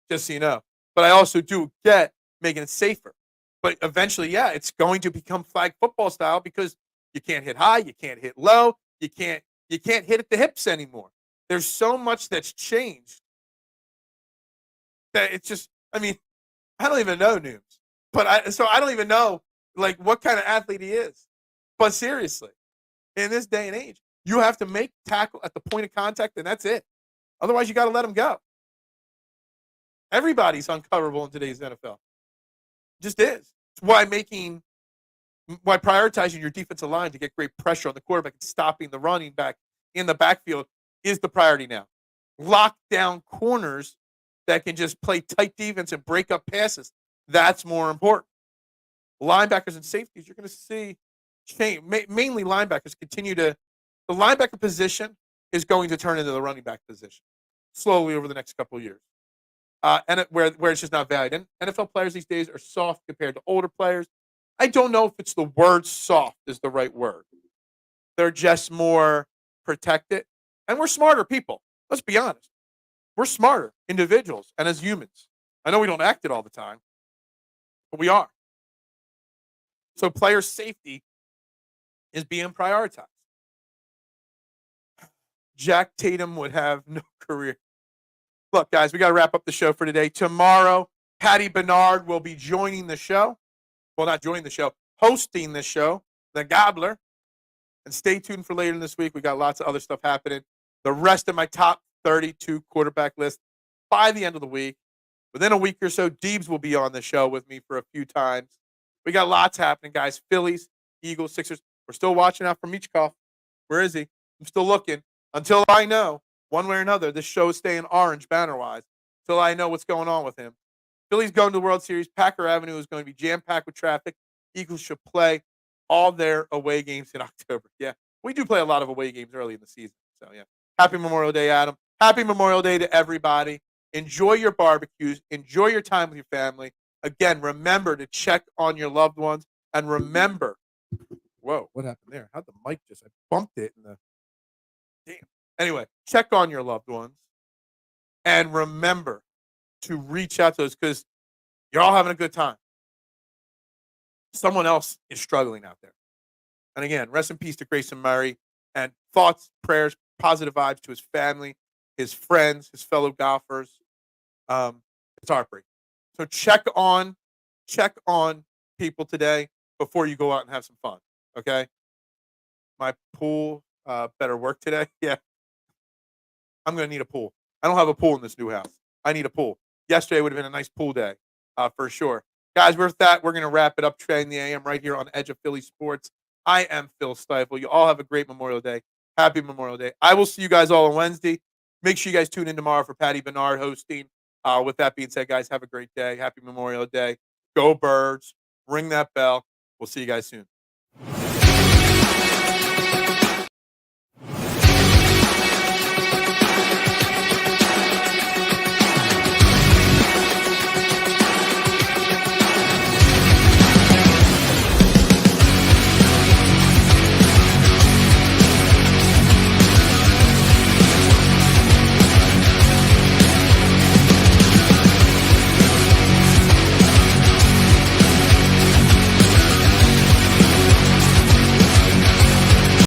just so you know. But I also do get making it safer. But eventually, yeah, it's going to become flag football style because you can't hit high, you can't hit low, you can't hit at the hips anymore. There's so much that's changed that it's just, I don't even know Nooms. But I don't even know like what kind of athlete he is. But seriously, in this day and age, you have to make tackle at the point of contact, and that's it. Otherwise, you got to let him go. Everybody's uncoverable in today's NFL. It just is. It's why prioritizing your defensive line to get great pressure on the quarterback and stopping the running back in the backfield is the priority now. Lock down corners that can just play tight defense and break up passes. That's more important. Linebackers and safeties, you're going to see change. Mainly linebackers the linebacker position is going to turn into the running back position slowly over the next couple of years. Where it's just not valued. And NFL players these days are soft compared to older players. I don't know if it's the word soft is the right word. They're just more protected. And we're smarter people. Let's be honest. We're smarter individuals and as humans. I know we don't act it all the time, but we are. So player safety is being prioritized. Jack Tatum would have no career. Look, guys, we got to wrap up the show for today. Tomorrow, Patty Bernard will be joining the show. Well, not joining the show, hosting the show, the Gobbler. And stay tuned for later this week. We got lots of other stuff happening. The rest of my top 32 quarterback list by the end of the week. Within a week or so, Deebs will be on the show with me for a few times. We got lots happening, guys. Phillies, Eagles, Sixers. We're still watching out for Michkov. Where is he? I'm still looking. Until I know, one way or another, this show is staying orange banner-wise. Until I know what's going on with him. Phillies going to the World Series. Packer Avenue is going to be jam-packed with traffic. Eagles should play all their away games in October. Yeah, we do play a lot of away games early in the season. So, yeah. Happy Memorial Day, Adam. Happy Memorial Day to everybody. Enjoy your barbecues. Enjoy your time with your family. Again, remember to check on your loved ones. And remember, whoa, what happened there? How'd the mic I bumped it in the, damn. Anyway, check on your loved ones. And remember to reach out to us because you're all having a good time. Someone else is struggling out there. And again, rest in peace to Grayson Murray. And thoughts, prayers, positive vibes to his family, his friends, his fellow golfers. It's heartbreaking. So check on people today before you go out and have some fun. Okay. My pool better work today. Yeah. I'm going to need a pool. I don't have a pool in this new house. I need a pool. Yesterday would have been a nice pool day for sure. Guys, with that, we're going to wrap it up. Trending the AM right here on Edge of Philly Sports. I am Phil Stiefel. You all have a great Memorial Day. Happy Memorial Day. I will see you guys all on Wednesday. Make sure you guys tune in tomorrow for Patty Bernard hosting. With that being said, guys, have a great day. Happy Memorial Day. Go Birds. Ring that bell. We'll see you guys soon.